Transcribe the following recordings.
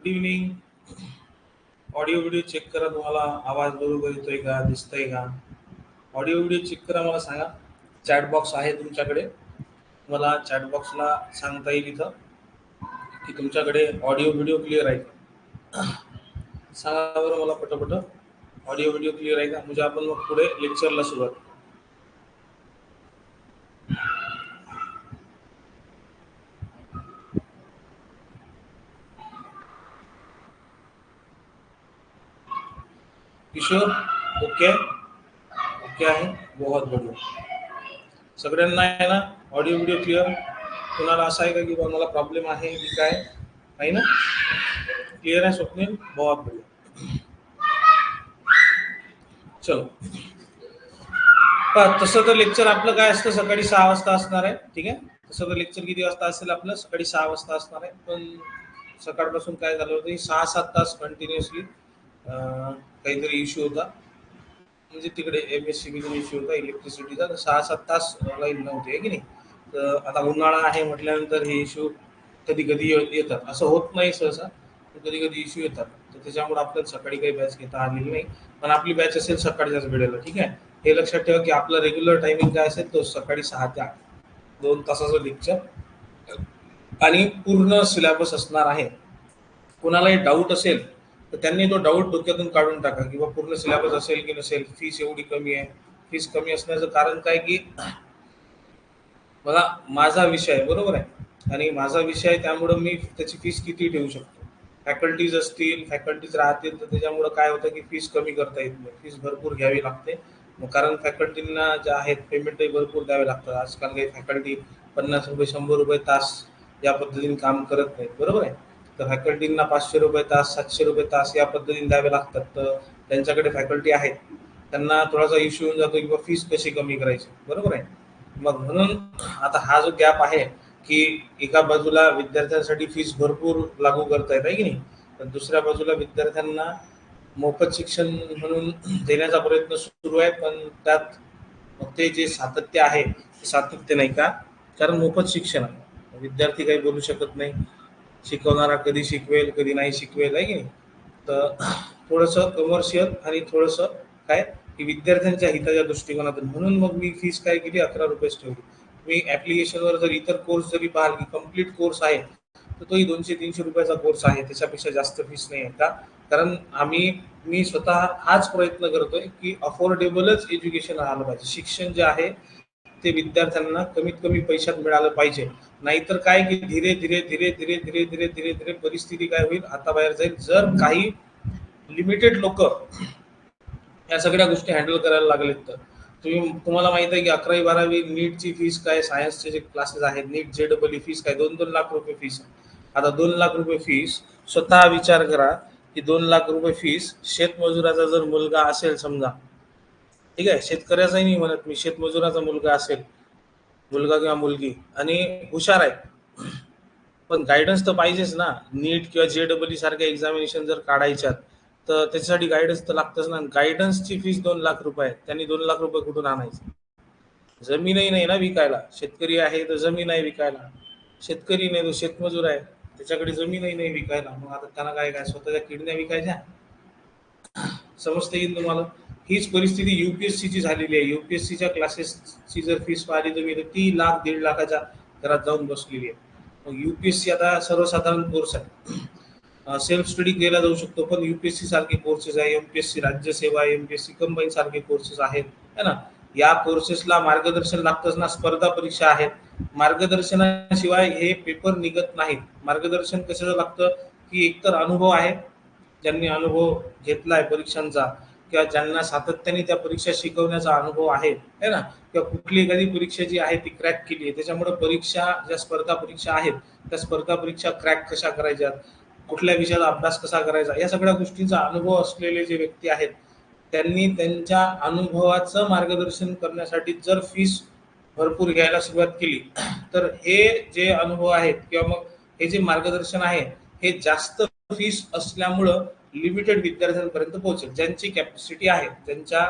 Evening. Audio video check करा, तुम्हाला आवाज बरोबर येतोय का, दिसतंय का? ऑडिओ व्हिडिओ चेक करा, मला सांगा. चॅट बॉक्स आहे तुमच्याकडे, मला चॅट बॉक्सला सांगता येईल इथं की तुमच्याकडे ऑडिओ व्हिडिओ क्लिअर आहे का. सांगा बरं मला पटपट. ऑडिओ व्हिडिओ क्लिअर आहे का, म्हणजे आपण मग पुढे लेक्चरला सुरुवात. किशोर ओके ओके आहे, बहुत बढिया. सगळ्यांना आहे ना ऑडिओ व्हिडिओ क्लिअर? कुणाला असं आहे का की मला प्रॉब्लेम आहे की काय? नाही ना, क्लिअर आहे स्वप्नील, बहुत बढिया. चलो, तसं तर लेक्चर आपलं काय असतं, सकाळी 6 वाजता असणार आहे. ठीक आहे, तसं तर लेक्चर किती वाजता असेल आपलं? सकाळी 6 वाजता असणार आहे. पण सकाळपासून काय झालं होतं, 6-7 तास कंटिन्युअसली काहीतरी इश्यू होता, म्हणजे तिकडे MSCB इश्यू होता इलेक्ट्रिसिटीचा. 6-7 तास लाईन नव्हते की नाही. तर आता उन्हाळा आहे म्हटल्यानंतर हे इश्यू कधी कधी येतात, असं होत नाही सहसा, कधी कधी इश्यू येतात. तर त्याच्यामुळे आपल्याला सकाळी काही बॅच घेता आलेली नाही. पण आपली बॅच असेल सकाळच्याच वेळेला. ठीक आहे, हे लक्षात ठेवा की आपला रेग्युलर टायमिंग काय असेल तो सकाळी 6 ते 8, 2 तासाचं लेक्चर आणि पूर्ण सिलेबस असणार आहे. कोणालाही डाऊट असेल तर त्यांनी तो डाऊट डोक्यातून काढून टाका किंवा पूर्ण सिलेबस असेल की नसेल. फीस एवढी कमी आहे, फीस कमी असण्याचं कारण काय की मला माझा विषय आहे, बरोबर आहे, आणि माझा विषय आहे त्यामुळं मी त्याची फीस किती ठेवू शकतो. फॅकल्टीज असतील, फॅकल्टीज राहतील, तर त्याच्यामुळं काय होतं की फीस कमी करता येत नाही, फीस भरपूर घ्यावी लागते. कारण फॅकल्टींना ज्या आहेत पेमेंटही भरपूर द्यावे लागतात. आजकाल काही फॅकल्टी 50 रुपये 100 रुपये तास या पद्धतीने काम करत नाहीत, बरोबर आहे. तर फॅकल्टींना 500 रुपये तास, 700 रुपये तास या पद्धतीने द्यावे लागतात. तर त्यांच्याकडे फॅकल्टी आहेत, त्यांना थोडासा इश्यू येऊन जातो की फीस कशी कमी करायची, बरोबर आहे. मग म्हणून आता हा जो गॅप आहे की एका बाजूला विद्यार्थ्यांसाठी फीस भरपूर लागू करता येत आहे की नाही, तर दुसऱ्या बाजूला विद्यार्थ्यांना मोफत शिक्षण म्हणून देण्याचा प्रयत्न सुरू आहे. पण त्यात मग ते जे सातत्य आहे ते सातत्य नाही का, कारण मोफत शिक्षण आहे, विद्यार्थी काही बोलू शकत नाही, शिकवणारा कधी शिकवेल कधी नाही शिकवेल आहे की नाही. तर थोडंसं कमर्शियल आणि थोडंसं काय की विद्यार्थ्यांच्या हिताच्या दृष्टिकोनातून, म्हणून मग मी फीस काय केली, 11 रुपयेच ठेवली. मी ॲप्लिकेशनवर जर इतर कोर्स जरी पाहाल की कम्प्लीट कोर्स आहे तर तोही 200-300 रुपयाचा कोर्स आहे, त्याच्यापेक्षा जास्त फीस नाही आहे. का? कारण मी स्वतः हाच प्रयत्न करतोय की अफोर्डेबलच एज्युकेशन राहिलं पाहिजे. शिक्षण जे आहे ते विद्यार्थ्यांना कमीत कमी पैशात मिळालं पाहिजे. नाहीतर काय की धीरे धीरे धीरे धीरे धीरे धीरे धीरे धीरे परिस्थिती काय होईल, हाताबाहेर जाईल. जर काही लिमिटेड लोक या सगळ्या गोष्टी हँडल करायला लागलेत तर तुम्हाला माहित आहे की 11वी-12वी नीटची फीस काय, सायन्सचे जे क्लासेस आहेत नीट JEE फीस काय, 2-2 लाख रुपये फीस. आता 2 लाख रुपये फीस, स्वतः विचार करा की 2 लाख रुपये फीस शेतमजुराचा जर मुलगा असेल समजा, ठीक आहे, शेतकऱ्याचाही नाही म्हणत मी, शेतमजुराचा मुलगा असेल, मुलगा किंवा मुलगी, आणि हुशार आहे, पण गायडन्स तर पाहिजेच ना. नीट किंवा JEE सारख्या एक्झामिनेशन जर काढायच्यात तर त्याच्यासाठी गायडन्स तर लागतच ना. गायडन्सची फीस 2 लाख रुपये आहे, त्यांनी 2 लाख रुपये कुठून आणायचे? जमीनही नाही ना विकायला. शेतकरी आहे तर जमीन आहे विकायला, शेतकरी नाही तो शेतमजूर आहे, त्याच्याकडे जमीनही नाही विकायला. मग आता त्यांना काय काय स्वतःच्या किडन्या विकायच्या? समजते येईल तुम्हाला. हीच परिस्थिती UPSCची झालेली आहे. UPSCच्या क्लासेसची जर फीस पाहिली तुम्ही तर 3 लाख 1.5 लाखाच्या घरात जाऊन बसलेली आहे. मग UPSC आता सर्वसाधारण कोर्स आहे, सेल्फ स्टडी केला जाऊ शकतो. पण UPSC सारखे कोर्सेस आहे, MPSC राज्यसेवा, MPSC कंबाईन सारखे कोर्सेस आहेत है ना. या कोर्सेसला मार्गदर्शन लागतंच ना. स्पर्धा परीक्षा आहेत, मार्गदर्शनाशिवाय हे पेपर निघत नाहीत. मार्गदर्शन कशाचं लागतं की एकतर अनुभव आहे, ज्यांनी अनुभव घेतलाय परीक्षांचा किंवा ज्यांना सातत्याने त्या परीक्षा शिकवण्याचा अनुभव आहे है ना, किंवा कुठली एखादी परीक्षा जी आहे ती क्रॅक केली आहे. त्याच्यामुळे परीक्षा, ज्या स्पर्धा परीक्षा आहेत त्या स्पर्धा परीक्षा क्रॅक कशा करायच्या, कुठल्या विषयाचा अभ्यास कसा करायचा, या सगळ्या गोष्टींचा अनुभव असलेले जे व्यक्ती आहेत त्यांनी त्यांच्या अनुभवाचं मार्गदर्शन करण्यासाठी जर फीस भरपूर घ्यायला सुरुवात केली तर हे जे अनुभव आहेत किंवा मग हे जे मार्गदर्शन आहे हे जास्त फीस असल्यामुळं लिमिटेड विद्यार्थ्यांपर्यंत पोहोचेल. ज्यांची कॅपॅसिटी आहे, ज्यांच्या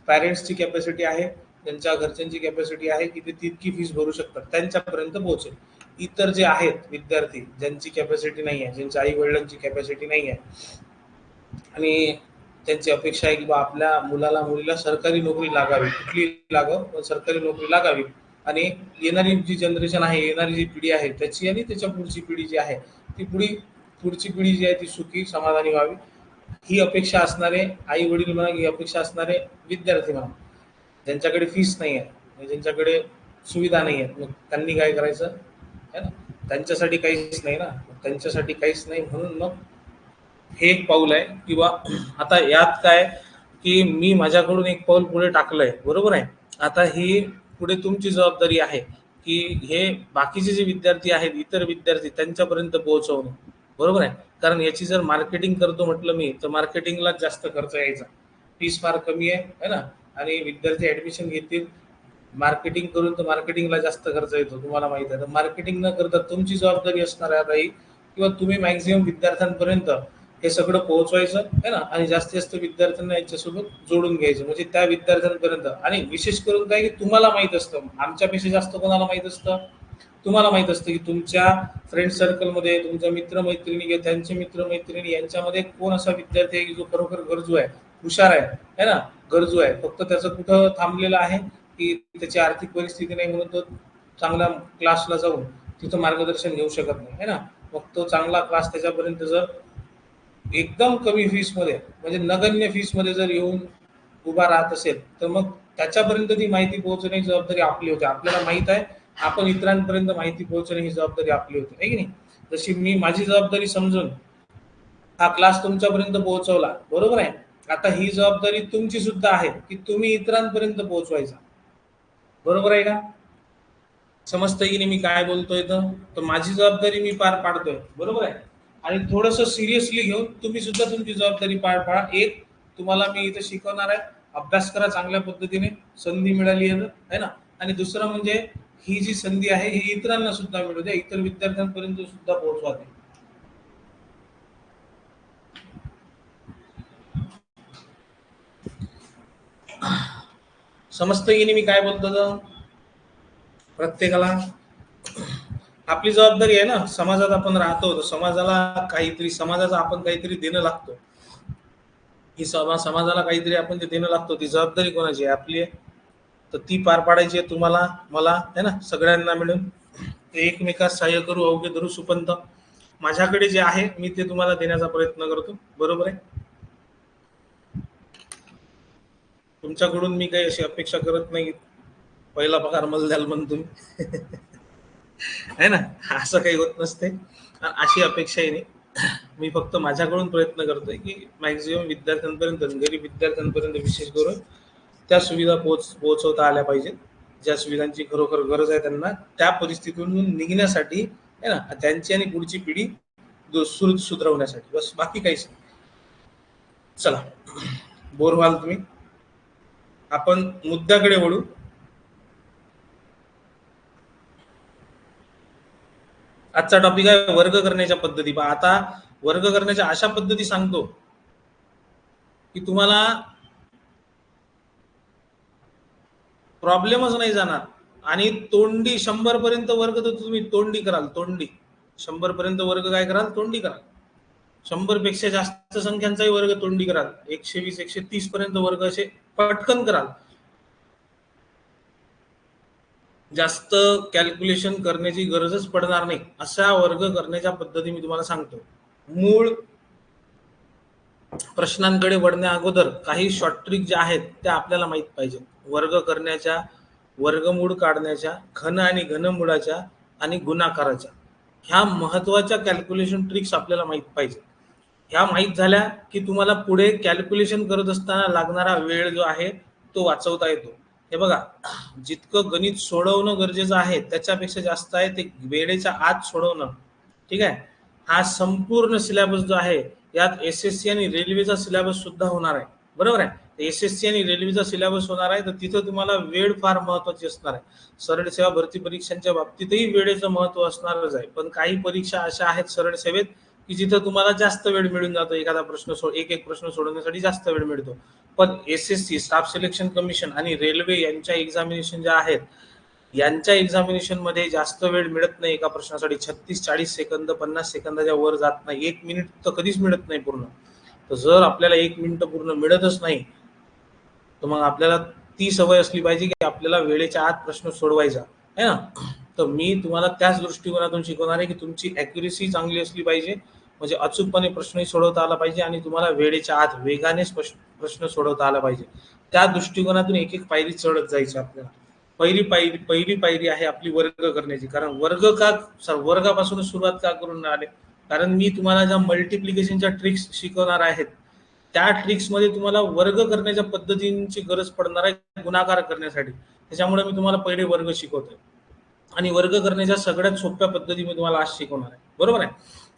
पॅरेंट्सची कॅपॅसिटी आहे ज्यांच्या घरच्यांची कॅपॅसिटी आहे की ते तितकी फीस भरू शकतात त्यांच्यापर्यंत पोहोचेल. इतर जे आहेत विद्यार्थी ज्यांची कॅपॅसिटी नाही आहे, ज्यांच्या आई वडिलांची कॅपॅसिटी नाही आहे आणि त्यांची अपेक्षा आहे की बा आपल्या मुलाला मुलीला सरकारी नोकरी लागावी, कुठली लागाव पण सरकारी नोकरी लागावी आणि येणारी जी जनरेशन आहे, येणारी जी पिढी आहे त्याची आणि त्याच्या पुढची पिढी जी आहे ती पुढची पिढी जी आहे ती सुखी समाधानी व्हावी, ही अपेक्षा असणारे आई वडील म्हणा, ही अपेक्षा असणारे विद्यार्थी म्हणा, ज्यांच्याकडे फीस नाही आहे, ज्यांच्याकडे सुविधा नाही आहेत, मग त्यांनी काय करायचं है ना. त्यांच्यासाठी काहीच नाही ना, त्यांच्यासाठी काहीच नाही म्हणून मग हे एक पाऊल आहे किंवा आता यात काय की मी माझ्याकडून एक पाऊल पुढे टाकलंय, बरोबर आहे. आता ही पुढे तुमची जबाबदारी आहे की हे बाकीचे जे विद्यार्थी आहेत, इतर विद्यार्थी त्यांच्यापर्यंत पोहोचवणं, बरोबर आहे. कारण याची जर मार्केटिंग करतो म्हटलं मी तर मार्केटिंगला जास्त खर्च यायचा, फीस फार कमी आहे है ना, आणि विद्यार्थी ऍडमिशन घेतील मार्केटिंग करून, तर मार्केटिंगला जास्त खर्च येतो तुम्हाला माहित आहे. तर मार्केटिंग न करता तुमची जबाबदारी असणार आहे आता ही, किंवा तुम्ही मॅक्झिमम विद्यार्थ्यांपर्यंत हे सगळं पोहोचवायचं आहे ना, आणि जास्तीत जास्त विद्यार्थ्यांना याच्यासोबत जोडून घ्यायचं, म्हणजे त्या विद्यार्थ्यांपर्यंत. आणि विशेष करून काय की तुम्हाला माहित असतं, आमच्यापेक्षा जास्त कोणाला माहित असतं, तुम्हाला माहित असतं की तुमच्या फ्रेंड सर्कलमध्ये तुमच्या मित्रमैत्रिणी किंवा त्यांचे मित्रमैत्रिणी यांच्यामध्ये कोण असा विद्यार्थी आहे की जो खरोखर गरजू आहे, हुशार आहे है ना, गरजू आहे. फक्त त्याचं कुठं थांबलेलं आहे की त्याची आर्थिक परिस्थिती नाही म्हणून तो चांगल्या क्लासला जाऊन तिथं मार्गदर्शन घेऊ शकत नाही है ना. मग तो चांगला क्लास त्याच्यापर्यंत जर एकदम कमी फीस मध्ये, म्हणजे नगण्य फीस मध्ये जर येऊन उभा राहत असेल, तर मग त्याच्यापर्यंत ती माहिती पोहोचण्याची जबाबदारी आपली होती. आपल्याला माहित आहे, आपण इतरांपर्यंत माहिती पोहोचणे ही जबाबदारी आपली होती, आहे की नाही. जशी मी माझी जबाबदारी समजून हा क्लास तुमच्यापर्यंत पोहोचवला, बरोबर आहे. आता ही जबाबदारी तुमची सुद्धा आहे की तुम्ही इतरांपर्यंत पोहोचवायचा, बरोबर आहे का. समजतंय की नाही मी काय बोलतोय. तर माझी जबाबदारी मी पार पाडतोय, बरोबर आहे. आणि थोडंसं सिरियसली घेऊन तुम्ही सुद्धा तुमची जबाबदारी पार पाडा. एक, तुम्हाला मी इथं शिकवणार आहे, अभ्यास करा चांगल्या पद्धतीने, संधी मिळाली आहे ना. आणि दुसरं म्हणजे ही जी संधी आहे ही इतरांना सुद्धा मिळू द्या, इतर विद्यार्थ्यांपर्यंत सुद्धा पोहोचवा दे. समजतंय की नाही मी काय बोलतो. तर प्रत्येकाला आपली जबाबदारी आहे ना, समाजात आपण राहतो तर समाजाला काहीतरी, समाजाचा आपण काहीतरी देणं लागतो, ही समाजाला काहीतरी आपण ते देणं लागतो, ती जबाबदारी कोणाची आहे, आपली आहे. तर ती पार पाडायची आहे तुम्हाला, मला, है ना, सगळ्यांना मिळून. ते एकमेकास सहाय्य करू, अवघे धरू सुपंत. माझ्याकडे जे आहे मी ते तुम्हाला देण्याचा प्रयत्न करतो, बरोबर आहे. तुमच्याकडून मी काही अशी अपेक्षा करत नाही पहिला पगार मला द्याल म्हणून तुम्ही है ना, असं काही होत नसते आणि अशी अपेक्षाही नाही. मी फक्त माझ्याकडून प्रयत्न करतोय की मॅक्झिमम विद्यार्थ्यांपर्यंत, गरीब विद्यार्थ्यांपर्यंत विशेष करून त्या सुविधा पोहोचवता आल्या पाहिजेत, ज्या सुविधांची खरोखर गरज आहे त्यांना, त्या परिस्थितीतून निघण्यासाठी है ना, त्यांची आणि पुढची पिढी सुधरवण्यासाठी, बस, बाकी काहीच नाही. चला, बोर व्हाल तुम्ही, आपण मुद्द्याकडे वळू. आजचा टॉपिक आहे वर्ग करण्याच्या पद्धती. पहा आता वर्ग करण्याच्या अशा पद्धती सांगतो की तुम्हाला प्रॉब्लेमच नाही जाणार. आणि तोंडी 100 पर्यंत वर्ग तर तुम्ही तोंडी कराल, तोंडी 100 पर्यंत वर्ग काय कराल, तोंडी कराल. 100 पेक्षा जास्त संख्यांचाही वर्ग तोंडी कराल. 120 130 पर्यंत वर्ग असे पटकन कराल. जास्त कॅल्क्युलेशन करण्याची गरजच पडणार नाही, अशा वर्ग करण्याच्या पद्धती मी तुम्हाला सांगतो. मूळ प्रश्नांकडे वळण्या अगोदर काही शॉर्ट ट्रिक ज्या आहेत त्या आपल्याला माहित पाहिजे. वर्ग करण्याच्या, वर्गमूळ काढण्याच्या, घन आणि घनमुळाच्या आणि गुणाकाराच्या, ह्या महत्वाच्या कॅल्क्युलेशन ट्रिक्स आपल्याला माहित पाहिजे. ह्या माहित झाल्या की तुम्हाला पुढे कॅल्क्युलेशन करत असताना लागणारा वेळ जो आहे तो वाचवता येतो. हे बघा, जितकं गणित सोडवणं गरजेचं आहे त्याच्यापेक्षा जास्त आहे ते वेळेच्या आत सोडवणं, ठीक आहे. हा संपूर्ण सिलेबस जो आहे यात एसएससी आणि रेल्वेचा सिलेबस सुद्धा होणार आहे, बरोबर आहे. एसएससी आणि रेल्वेचा सिलेबस होणार आहे तर तिथं तुम्हाला वेळ फार महत्वाची असणार आहे. सरळ सेवा भरती परीक्षांच्या बाबतीतही वेळेचं महत्व असणारच आहे, पण काही परीक्षा अशा आहेत सरळ सेवेत की जिथं तुम्हाला जास्त वेळ मिळून जातो, एखादा प्रश्न एक एक प्रश्न सोडवण्यासाठी जास्त वेळ मिळतो. पण SSC स्टाफ सिलेक्शन कमिशन आणि रेल्वे यांच्या एक्झामिनेशन ज्या आहेत, यांच्या एक्झामिनेशन मध्ये जास्त वेळ मिळत नाही एका प्रश्नासाठी. 36-40 सेकंद 50 सेकंदाच्या वर जात नाही, 1 मिनिट तर कधीच मिळत नाही पूर्ण. तर जर आपल्याला 1 मिनिट पूर्ण मिळतच नाही, तर मग आपल्याला ती सवय असली पाहिजे की आपल्याला वेळेच्या आत प्रश्न सोडवायचा आहे ना. तर मी तुम्हाला त्याच दृष्टिकोनातून शिकवणार आहे की तुमची ॲक्युरेसी चांगली असली पाहिजे, म्हणजे अचूकपणे प्रश्नही सोडवता आला पाहिजे आणि तुम्हाला वेळेच्या आत वेगाने प्रश्न सोडवता आला पाहिजे. त्या दृष्टिकोनातून एक एक पायरी चढत जायची आपल्याला. पहिली पायरी आहे आपली वर्ग करण्याची. कारण वर्गापासूनच सुरुवात का करून आले, कारण मी तुम्हाला ज्या मल्टिप्लिकेशनच्या ट्रिक्स शिकवणार आहेत, त्या ट्रिक्समध्ये तुम्हाला वर्ग करण्याच्या पद्धतींची गरज पडणार आहे गुणाकार करण्यासाठी. त्याच्यामुळे मी तुम्हाला पहिले वर्ग शिकवतोय आणि वर्ग करण्याच्या सगळ्यात सोप्या पद्धती मी तुम्हाला आज शिकवणार आहे. बरोबर आहे.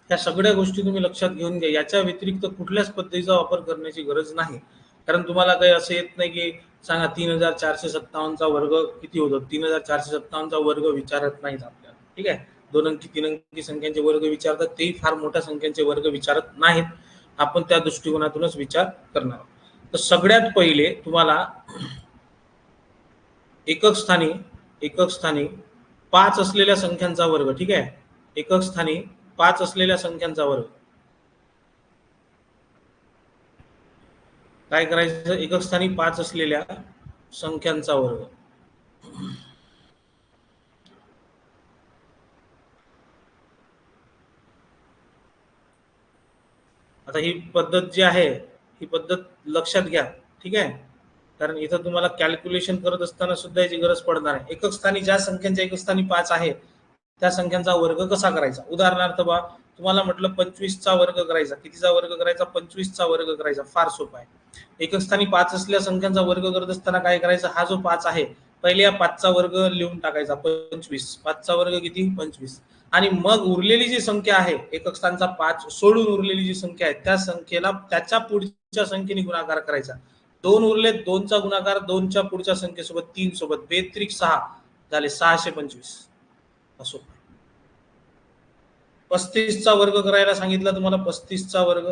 ह्या सगळ्या गोष्टी तुम्ही लक्षात घेऊन घ्या. याच्या व्यतिरिक्त कुठल्याच पद्धतीचा वापर करण्याची गरज नाही. कारण तुम्हाला काही असं येत नाही की सांगा 3457चा वर्ग किती होतो. 3457चा वर्ग विचारत नाहीत आपल्याला. ठीक आहे. 2 अंकी 3 अंकी संख्यांचे वर्ग विचारतात, तेही फार मोठ्या संख्यांचे वर्ग विचारत नाहीत. आपण त्या दृष्टिकोनातूनच विचार करणार. तर सगळ्यात पहिले तुम्हाला एकक स्थानी 5 असलेल्या संख्यांचा वर्ग. ठीक आहे. एकक स्थानी 5 असलेल्या संख्यांचा वर्ग काय करायचं, एकक स्थानी 5 असलेल्या संख्यांचा वर्ग. आता ही पद्धत जी आहे, ही पद्धत लक्षात घ्या. ठीक आहे. कारण इथं तुम्हाला कॅल्क्युलेशन करत असताना सुद्धा याची गरज पडणार आहे. एकक स्थानी ज्या संख्यांच्या एकक स्थानी 5 आहे त्या संख्यांचा वर्ग कसा करायचा. उदाहरणार्थ बा तुम्हाला म्हटलं 25चा वर्ग करायचा. कितीचा वर्ग करायचा, 25चा वर्ग करायचा. फार सोपा आहे. एकक स्थानी 5 असलेल्या संख्यांचा वर्ग करत असताना काय करायचं, हा जो 5 आहे पहिले या 5चा वर्ग लिहून टाकायचा 25. 5चा वर्ग किती, 25. आणि मग उरलेली जी संख्या आहे, एकक स्थानचा 5 सोडून उरलेली जी संख्या आहे त्या संख्येला त्याच्या पुढच्या संख्येने गुणाकार करायचा. 2 उरले, 2चा गुणाकार 2च्या पुढच्या संख्येसोबत 3 सोबत, बेत्रिक 6 झाले 625. असो. 35चा वर्ग करायला सांगितला तुम्हाला. 35चा वर्ग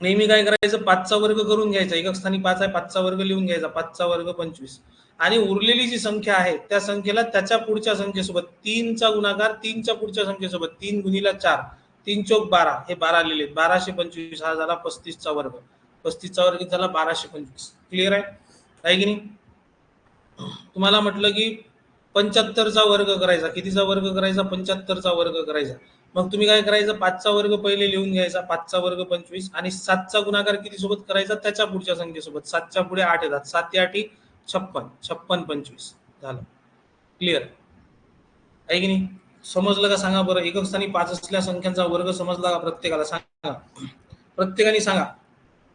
नेहमी काय करायचं, 5चा वर्ग करून घ्यायचा. एकक स्थानी 5 आहे, 5चा वर्ग लिहून घ्यायचा. 5चा वर्ग 25. आणि उरलेली जी संख्या आहे त्या संख्येला त्याच्या पुढच्या संख्येसोबत 3चा गुणाकार 3च्या पुढच्या संख्येसोबत 3 गुणिला 4 3 चौक 12 हे 12 लिहिले. 1225 हा झाला 35चा वर्ग. 35चा वर्ग झाला 1225. क्लिअर आहे की नाही. तुम्हाला म्हटलं की 75चा वर्ग करायचा. कितीचा वर्ग करायचा, 75चा वर्ग करायचा. मग तुम्ही काय करायचं, 5चा वर्ग पहिले लिहून घ्यायचा. 5चा वर्ग 25 आणि 7चा गुणाकार किती सोबत करायचा, त्याच्या पुढच्या संख्येसोबत. 7च्या पुढे 8 येतात. 7 8 56. 56 25 झालं. क्लिअर आहे की नाही. समजलं का सांगा बरं. एकक स्थानी 5 असलेल्या संख्यांचा वर्ग समजला का प्रत्येकाला, सांगा. प्रत्येकाने सांगा.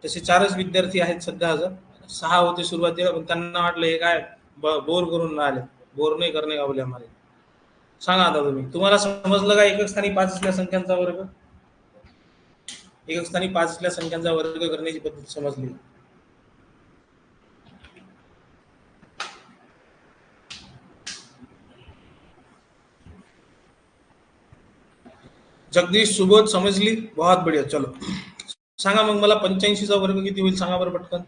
तसे 4च विद्यार्थी आहेत सध्या. 6 होते सुरुवातीला, पण त्यांना वाटलं हे काय बोर करून आले. बोर नाही करणे का बोले आम्हाला. सांगा आता तुम्हाला समजलं का एकक स्थानी 5 असलेल्या संख्यांचा वर्ग. एकक स्थानी 5 असलेल्या संख्यांचा वर्ग करण्याची पद्धत समजली. जगदीश सुबोध समजली, बहुत बढ़िया. चलो सांगा मग मला 85चा वर्ग किती होईल, सांगा बरं पटकन.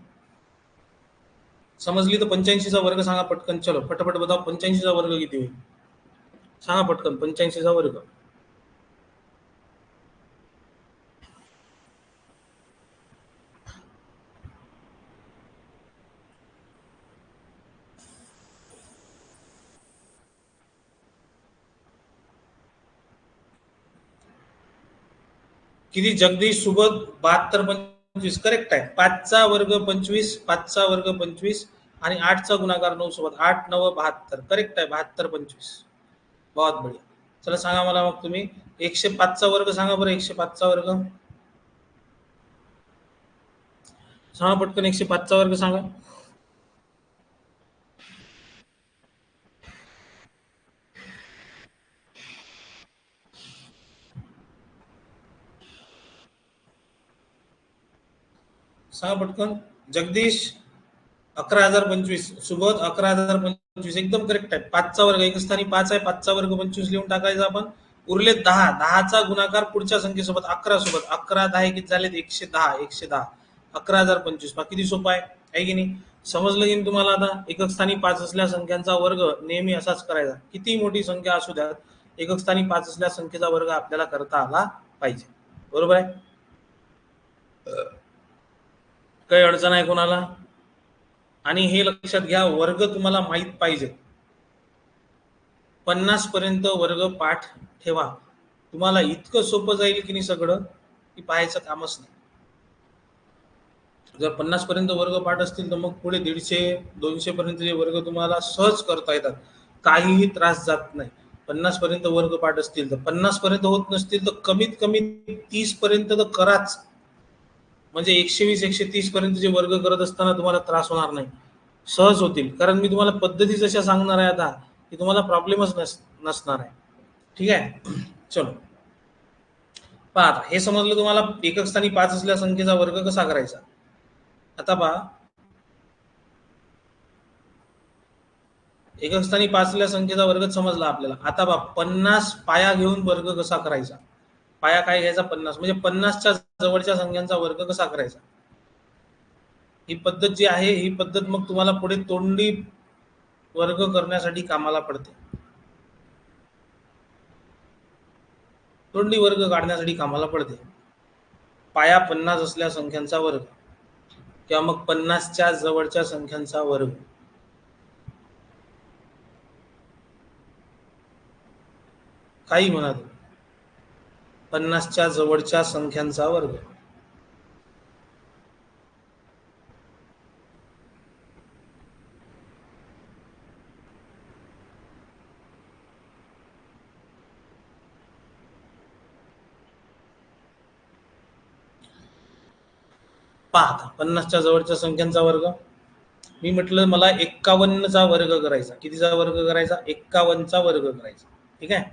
समजली तर 85चा वर्ग सांगा पटकन. चलो फटाफट बताओ 85चा वर्ग किती होईल, सांगा पटकन. 85चा वर्ग किती. जगदीश सुबोध 72 25 करेक्ट आहे. 5चा वर्ग 25, 5चा वर्ग 25 आणि 8चा गुणाकार 9 सोबत 8 9 72. करेक्ट आहे. 72 25. बहुत बढिया. चला सांगा मला मग तुम्ही 105चा वर्ग सांगा बरं. 105चा वर्ग सांगा पटकन. 105चा वर्ग सांगा. सांगा पटकन. जगदीश 11,025. सुबोध 11,025. एकदम करेक्ट आहे. 5चा वर्ग एक स्थानी 5 आहे. 5चा वर्ग 25 लिहून टाकायचा आपण. उरले 10. 10चा गुणाकार पुढच्या संख्येसोबत 11 सोबत. 11 10 किती झाले? 110. 110. 11,025. किती सोपं आहे की नाही? समजलं की तुम्हाला? आता एकक स्थानी 5 असलेल्या संख्यांचा वर्ग नेहमी असाच करायचा. किती मोठी संख्या असू द्या, एकक स्थानी 5 असलेल्या संख्येचा वर्ग आपल्याला करता आला पाहिजे. बरोबर आहे? काही अडचण आहे कोणाला? आणि हे लक्षात घ्या, वर्ग तुम्हाला माहित पाहिजे. 50 पर्यंत वर्ग पाठ ठेवा. तुम्हाला इतकं सोपं जाईल की नाही सगळं, की पाहायचं कामच नाही. जर 50 पर्यंत वर्ग पाठ असतील तर मग पुढे 150-200 पर्यंतचे वर्ग तुम्हाला सहज करता येतात. काहीही त्रास जात नाही. 50 पर्यंत वर्ग पाठ असतील तर. 50 पर्यंत होत नसतील तर कमीत कमी 30 पर्यंत तर कराच. म्हणजे 120-130 पर्यंतचे वर्ग करत असताना तुम्हाला त्रास होणार नाही, सहज होतील. कारण मी तुम्हाला पद्धती जशा सांगणार आहे आता, की तुम्हाला प्रॉब्लेमच नसणार आहे. ठीक आहे, चलो पहा. आता हे समजलं तुम्हाला एकक स्थानी 5 असलेल्या संख्येचा वर्ग कसा करायचा. आता पहा, एकक स्थानी 5 असलेल्या संख्येचा वर्ग समजला आपल्याला. आता पहा, 50 पाया घेऊन वर्ग कसा करायचा. पाया काय घ्यायचा? 50. म्हणजे 50च्या जवळच्या संख्यांचा वर्ग कसा करायचा. ही पद्धत जी आहे, ही पद्धत मग तुम्हाला पुढे तोंडी वर्ग करण्यासाठी कामाला पडते. तोंडी वर्ग काढण्यासाठी कामाला पडते. पाया 50 असलेल्या संख्यांचा वर्ग किंवा मग 50च्या जवळच्या संख्यांचा वर्ग. काही म्हणा तुम्ही, 50च्या जवळच्या संख्यांचा वर्ग. पहा, 50च्या जवळच्या संख्यांचा वर्ग. मी म्हटलं मला 51चा वर्ग करायचा. कितीचा वर्ग करायचा? 51चा वर्ग करायचा. ठीक आहे.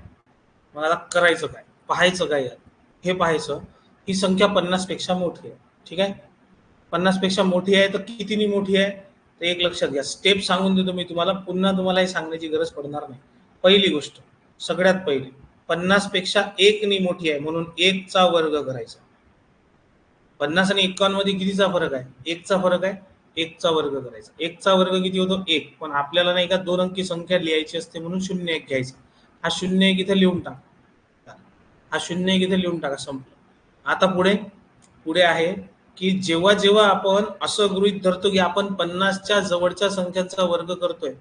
मग आता करायचं काय, पाहायचं काय यात, हे पाहायचं. ही संख्या 50 पेक्षा मोठी आहे. ठीक आहे. 50 पेक्षा मोठी आहे तर कितीनी मोठी आहे, तर एक लक्षात घ्या. स्टेप सांगून देतो मी तुम्हाला, पुन्हा तुम्हाला हे सांगण्याची गरज पडणार नाही. पहिली गोष्ट, सगळ्यात पहिली, 50 पेक्षा 1 नी मोठी आहे म्हणून 1 चा वर्ग करायचा. 50 आणि 51 मध्ये कितीचा फरक आहे? 1 चा फरक आहे. 1 चा वर्ग करायचा. 1 चा वर्ग किती होतो? 1. पण आपल्याला नाही का 2 अंकी संख्या लिहायची असते म्हणून 0 1 घ्यायचा. हा 0 1 इथे लिहून टाका. हा 0 1 इथे लिहून टाका. संपलं. आता पुढे पुढे आहे की जेव्हा जेव्हा आपण असं गृहीत धरतो की आपण 50च्या जवळच्या संख्यांचा वर्ग करतोय,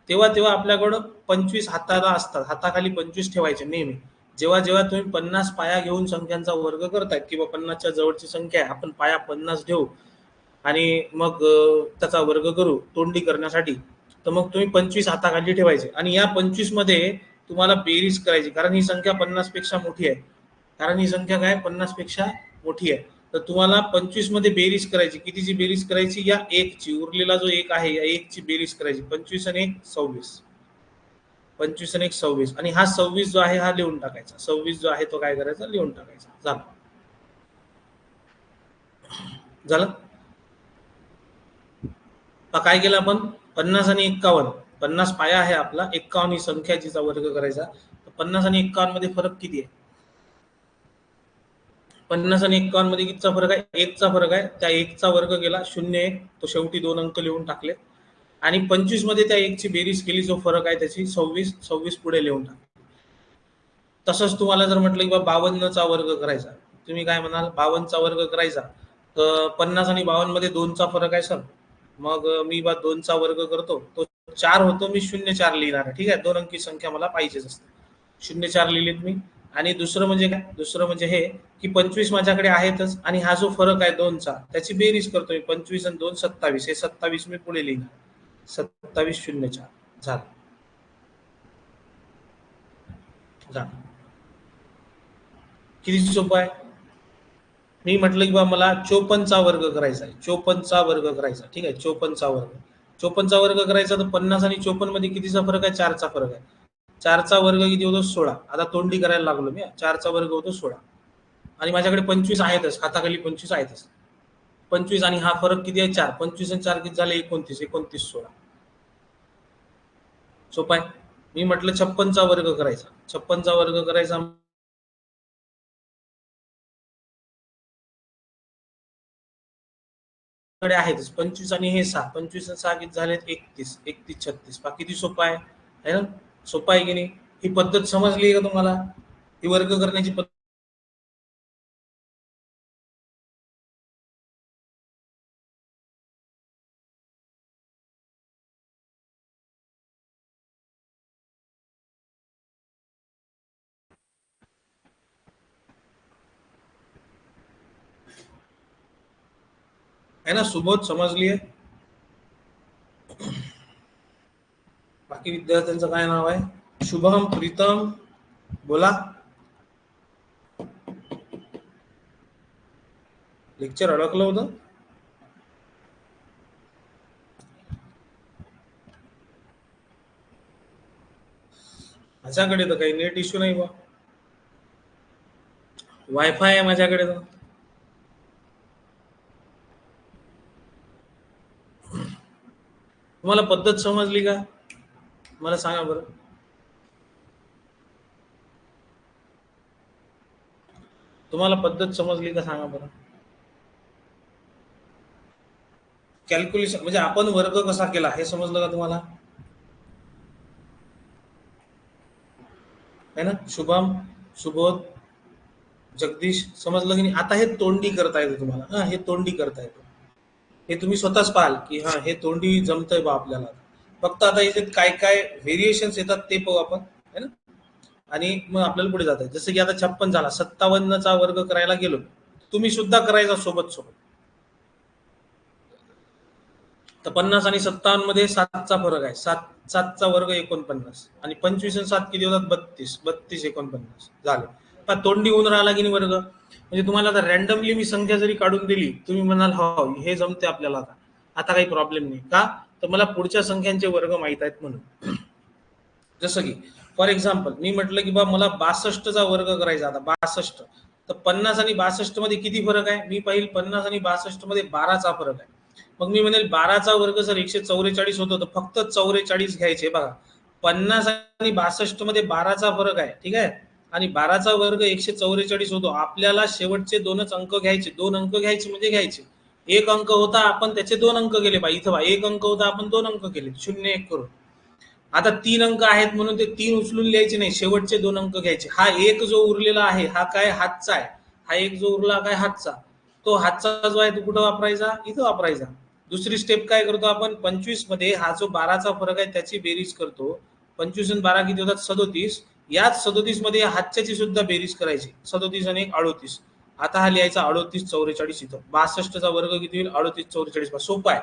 तेव्हा तेव्हा आपल्याकडं 25 हाताला असतात. हाताखाली 25 ठेवायचे नेहमी. जेव्हा जेव्हा तुम्ही 50 पाया घेऊन संख्यांचा वर्ग करतायत किंवा 50च्या जवळची संख्या आहे, आपण पाया 50 घेऊ आणि मग त्याचा वर्ग करू तोंडी करण्यासाठी, तर मग तुम्ही 25 हाताखाली ठेवायचे आणि या 25 मध्ये तुम्हाला बेरीज करायची. कारण ही संख्या 50 पेक्षा मोठी आहे. कारण ही संख्या काय? 50 पेक्षा मोठी आहे. तर तुम्हाला 25 मध्ये बेरीज करायची. कितीची बेरीज करायची? या 1 ची. उरलेला जो 1 आहे या 1 ची बेरीज करायची. 25 आणि 1 26. 25 आणि 1 26. आणि हा 26 जो आहे हा लिहून टाकायचा. 26 जो आहे तो काय करायचा? लिहून टाकायचा. झालं. काय केलं आपण? 50 आणि 51. 50 पाया आहे आपला, 51 ही संख्या जिचा वर्ग करायचा. 50 आणि 51 मध्ये फरक किती आहे? 50 आणि 51 मध्ये कितीचा फरक आहे? 1 चा फरक आहे. त्या 1 चा वर्ग केला 0 1, तो शेवटी 2 अंक लिहून टाकले. आणि 25 मध्ये त्या 1 ची बेरीज केली, जो फरक आहे त्याची 26. 26 पुढे लिहून टाकले. तसंच तुम्हाला जर म्हटलं की 52 चा वर्ग करायचा, तुम्ही काय म्हणाल? 52 चा वर्ग करायचा तर 50 आणि 52 मध्ये 2 चा फरक आहे सर. मग मी 2 चा वर्ग करतो, तो 4 होतो. मी 0 4 लिहिणार आहे. ठीक आहे. 2 अंकी संख्या मला पाहिजेच असते. 0 4 लिहिलेत मी. आणि दुसरं म्हणजे काय? दुसरं म्हणजे हे की 25 माझ्याकडे आहेतच आणि हा जो फरक आहे 2 चा, त्याची बेरीज करतोय. 25 आणि 2 27. हे 27 मी पुढे लिहिणार. 27 0 4. झालं. किती सोपं आहे. मी म्हटलं की मला 54 चा वर्ग करायचा आहे. 54 चा वर्ग करायचा. ठीक आहे. 54 चा वर्ग. 54 चा वर्ग करायचा तर 50 आणि 54 मध्ये कितीचा फरक आहे? 4 चा फरक आहे. 4 चा वर्ग किती होतो? 16. आता तोंडी करायला लागलो मी. 4 चा वर्ग होतो 16. आणि माझ्याकडे 25 आहेतच. हाताखाली 25 आहेतच. 25 आणि हा फरक किती आहे? 4. 25 आणि 4 किती झाले? 29. 29 16. सोपं आहे. मी म्हटलं 56 चा वर्ग करायचा. 56 चा वर्ग करायचा माझ्याकडे आहेतच 25 आणि हे 6, 25 आणि 6 किती झालेत 31, 31 36. पहा किती सोपं आहे ना? सोपं आहे की नाही? ही पद्धत समजली का तुम्हाला? ही वर्ग करण्याची पद्धत आहे ना? सुबोध समजली आहे? बाकी विद्यार्थ्यांचं काय नाव आहे? शुभम, प्रीतम, बोला. लेक्चर अडकलं होतं. माझ्याकडे तर काही नेट इश्यू नाही बा, वायफाय आहे माझ्याकडे तर. तुम्हाला पद्धत समजली का? मला सांगा बरं. तुम्हाला पद्धत समजली का सांगा बरं. कॅल्क्युलेशन म्हणजे आपण वर्ग कसा केला हे समजलं का तुम्हाला? है ना? शुभम, सुबोध, जगदीश समजलं की नाही? आता हे तोंडी करता येतं तुम्हाला. हा, हे तोंडी करता येतं. हे तुम्ही स्वतःच पाहाल की हा हे तोंडी जमतंय बा आपल्याला. फक्त आता इथे काय काय व्हेरिएशन्स येतात ते पाहू आपण, है ना? आणि मग आपल्याला पुढे जात आहे. जसं की आता 56 झाला, 57चा वर्ग करायला गेलो, तुम्ही सुद्धा करायचा सोबत सोबत. तर 50 आणि 57 मध्ये 7चा फरक आहे. 7चा वर्ग 49 आणि 25 आणि 7 किती होतात? 32, 32 49 झाले. पण तोंडी होऊन राहिला की नाही वर्ग? म्हणजे तुम्हाला आता रॅन्डमली मी संख्या जरी काढून दिली, तुम्ही म्हणाल हो हे जमते आपल्याला. आता आता काही प्रॉब्लेम नाही का? तर मला पुढच्या संख्यांचे वर्ग माहित आहेत म्हणून. जसं की फॉर एक्झाम्पल मी म्हटलं की बा मला 62चा वर्ग करायचा. आता 62 तर 50 आणि 62 मध्ये किती फरक आहे? मी पाहिल 50 आणि 62 मध्ये 12चा फरक आहे. मग मी म्हणेल 12चा वर्ग जर 144 होतो तर फक्त 44 घ्यायचे. बघा 50 आणि 62 मध्ये 12चा फरक आहे, ठीक आहे, आणि 12चा वर्ग 144 होतो. आपल्याला शेवटचे दोनच अंक घ्यायचे. दोन अंक घ्यायचे म्हणजे घ्यायचे. एक अंक होता आपण त्याचे दोन अंक केले बा. इथं बा एक अंक होता आपण दोन अंक केले, 0 1 करून. आता 3 अंक आहेत म्हणून ते 3 उचलून लिहायचे नाही, शेवटचे दोन अंक घ्यायचे. हा एक जो उरलेला आहे हा काय? हातचा आहे. हा एक जो उरला काय? हातचा. तो हातचा जो आहे तो कुठं वापरायचा? इथं वापरायचा. दुसरी स्टेप काय करतो आपण? 25 मध्ये हा जो 12चा फरक आहे त्याची बेरीज करतो. 25 आणि 12 किती होतात? 37. याच 37 मध्ये हातच्याची सुद्धा बेरीज करायची. 37 आणि 1 38. आता हा लिहायचा 38 44 इथं. 62चा वर्ग किती होईल? 38 44. सोपं आहे.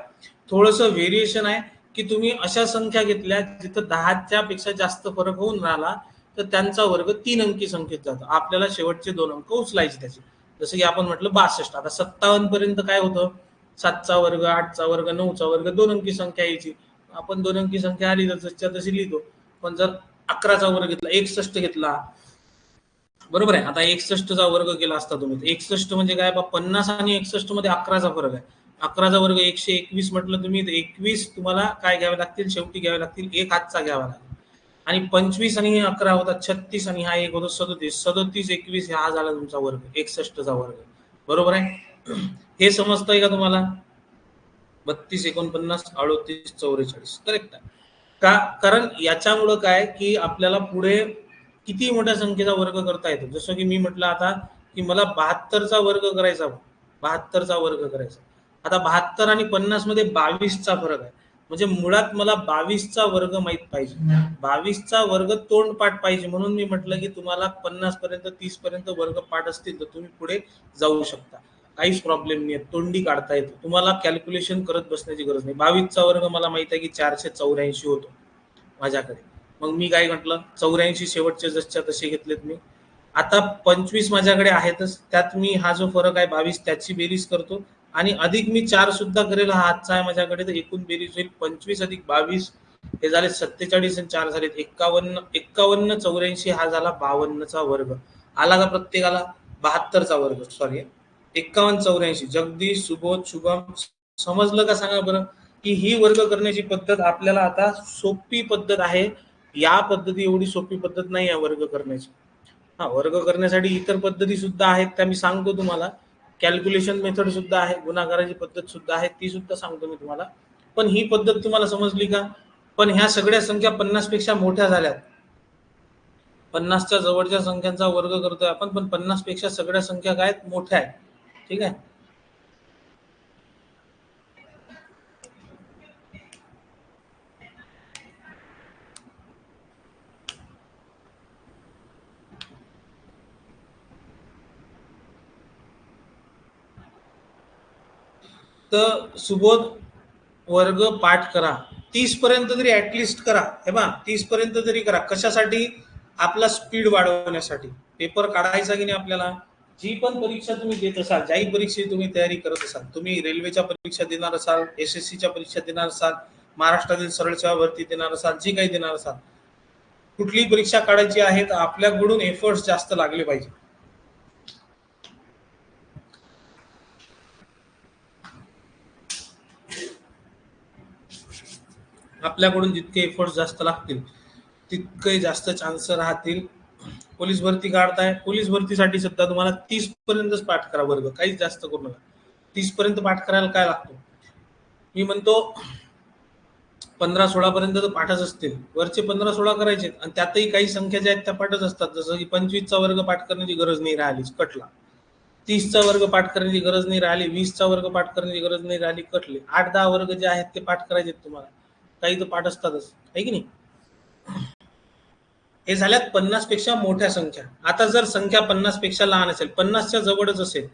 थोडंसं व्हेरिएशन आहे की तुम्ही अशा संख्या घेतल्या जिथं 10च्या पेक्षा जास्त फरक होऊन राहिला तर त्यांचा वर्ग 3 अंकी संख्येत जातो. आपल्याला शेवटचे दोन अंक उचलायचे त्याचे. जसं की आपण म्हटलं 62. आता 57 पर्यंत काय होतं? 7चा वर्ग, 8चा वर्ग, 9चा वर्ग, दोन अंकी संख्या यायची. आपण दोन अंकी संख्या आली तर तशी लिहितो. पण जर 11चा वर्ग घेतला, 61 घेतला, बरोबर आहे. आता 61चा वर्ग केला असता तुम्ही, 61 म्हणजे काय? 50 आणि 61 मध्ये 11चा फरक आहे. 11चा वर्ग 121 म्हटलं तुम्ही, 21 तुम्हाला काय घ्यावे लागतील? शेवटी घ्यावे लागतील, एक हातचा घ्यावा लागेल. आणि 25 आणि 11 होतात 36 आणि हा एक होतो 37. 37 21 हा झाला तुमचा वर्ग, 61चा वर्ग. बरोबर आहे? हे समजतंय का तुम्हाला? 32 49 38 44 करेक्ट आहे का? कारण याच्यामुळं काय की आपल्याला पुढे किती मोठ्या संख्येचा वर्ग करता येतो. जसं की मी म्हटलं आता की मला 72चा वर्ग करायचा, 72चा वर्ग करायचा. आता 72 आणि 50 मध्ये 22चा फरक आहे. म्हणजे मुळात मला 22चा वर्ग माहित पाहिजे. 22चा वर्ग तोंडपाठ पाहिजे. म्हणून मी म्हटलं की तुम्हाला 50 पर्यंत 30 पर्यंत वर्ग पाठ असतील तर तुम्ही पुढे जाऊ शकता. काहीच प्रॉब्लेम नाही, तोंडी काढता येतो. तुम्हाला कॅल्क्युलेशन करत बसण्याची गरज नाही. 22चा वर्ग मला माहित आहे की 484 होतो माझ्याकडे. मग मी काय म्हटलं? 84 शेवटचे जसच्या तसे घेतलेत मी. आता 25 माझ्याकडे आहेतच, त्यात मी हा जो फरक आहे 22 त्याची बेरीज करतो आणि अधिक मी 4 सुद्धा करेल. हा हातचा आहे माझ्याकडे, तर एकूण बेरीज होईल 25 अधिक 22 हे झाले 47 आणि 4 झाले 51. 51 84 हा झाला 52चा वर्ग. आला का प्रत्येकाला? 72चा वर्ग, सॉरी, 51 84. जगदीश, सुबोध, शुभम समजलं का सांगा बरं? की ही वर्ग करण्याची पद्धत आपल्याला आता सोपी पद्धत आहे. या पद्धती एवढी सोपी पद्धत नाही आहे वर्ग करण्याची. हा, वर्ग करण्यासाठी इतर पद्धती सुद्धा आहेत त्या मी सांगतो तुम्हाला. कॅल्क्युलेशन मेथड सुद्धा आहे, गुणाकाराची पद्धत सुद्धा आहे, ती सुद्धा सांगतो मी तुम्हाला. पण ही पद्धत तुम्हाला समजली का? पण ह्या सगळ्या संख्या 50 पेक्षा मोठ्या झाल्यात. 50च्या जवळच्या संख्यांचा वर्ग करतोय आपण, पण 50 पेक्षा सगळ्या संख्या काय आहेत? मोठ्या आहेत. ठीक आहे. तर सुबोध वर्ग पाठ करा, 30 पर्यंत तरी ऍटलिस्ट करा. हे बा 30 पर्यंत तरी करा. कशासाठी? आपला स्पीड वाढवण्यासाठी. पेपर काढायचा की नाही आपल्याला. जी पण परीक्षा तुम्ही देत असाल, ज्याही परीक्षेची तुम्ही तयारी करत असाल, तुम्ही रेल्वेच्या परीक्षा देणार असाल, SSCच्या परीक्षा देणार असाल, महाराष्ट्रातील सरळ सेवा भरती देणार असाल, जी काही देणार असाल, कुठलीही परीक्षा काढायची आहे तर आपल्याकडून एफर्ट्स जास्त लागले पाहिजे. आपल्याकडून जितके एफर्ट्स जास्त लागतील तितके जास्त चान्स राहतील. पोलीस भरती काढताय, पोलीस भरतीसाठी सुद्धा तुम्हाला 30 पर्यंतच पाठ करा वर्ग, काहीच जास्त करू नका. 30 पर्यंत पाठ करायला काय लागतो? मी म्हणतो 15-16 पर्यंत तर पाठच असतील. वरचे 15-16 करायचे, आणि त्यातही काही संख्या ज्या आहेत त्या पाठच असतात. जसं की 25चा वर्ग पाठ करण्याची गरज नाही राहिली, कटला. 30चा वर्ग पाठ करण्याची गरज नाही राहिली, 20चा वर्ग पाठ करण्याची गरज नाही राहिली, कटले. 8-10 वर्ग जे आहेत ते पाठ करायचे तुम्हाला. काही तर पाठ असतातच, आहे की नाही. हे झाल्यात 50 पेक्षा मोठ्या संख्या. आता जर संख्या 50 पेक्षा लहान असेल, 50च्या जवळच असेल,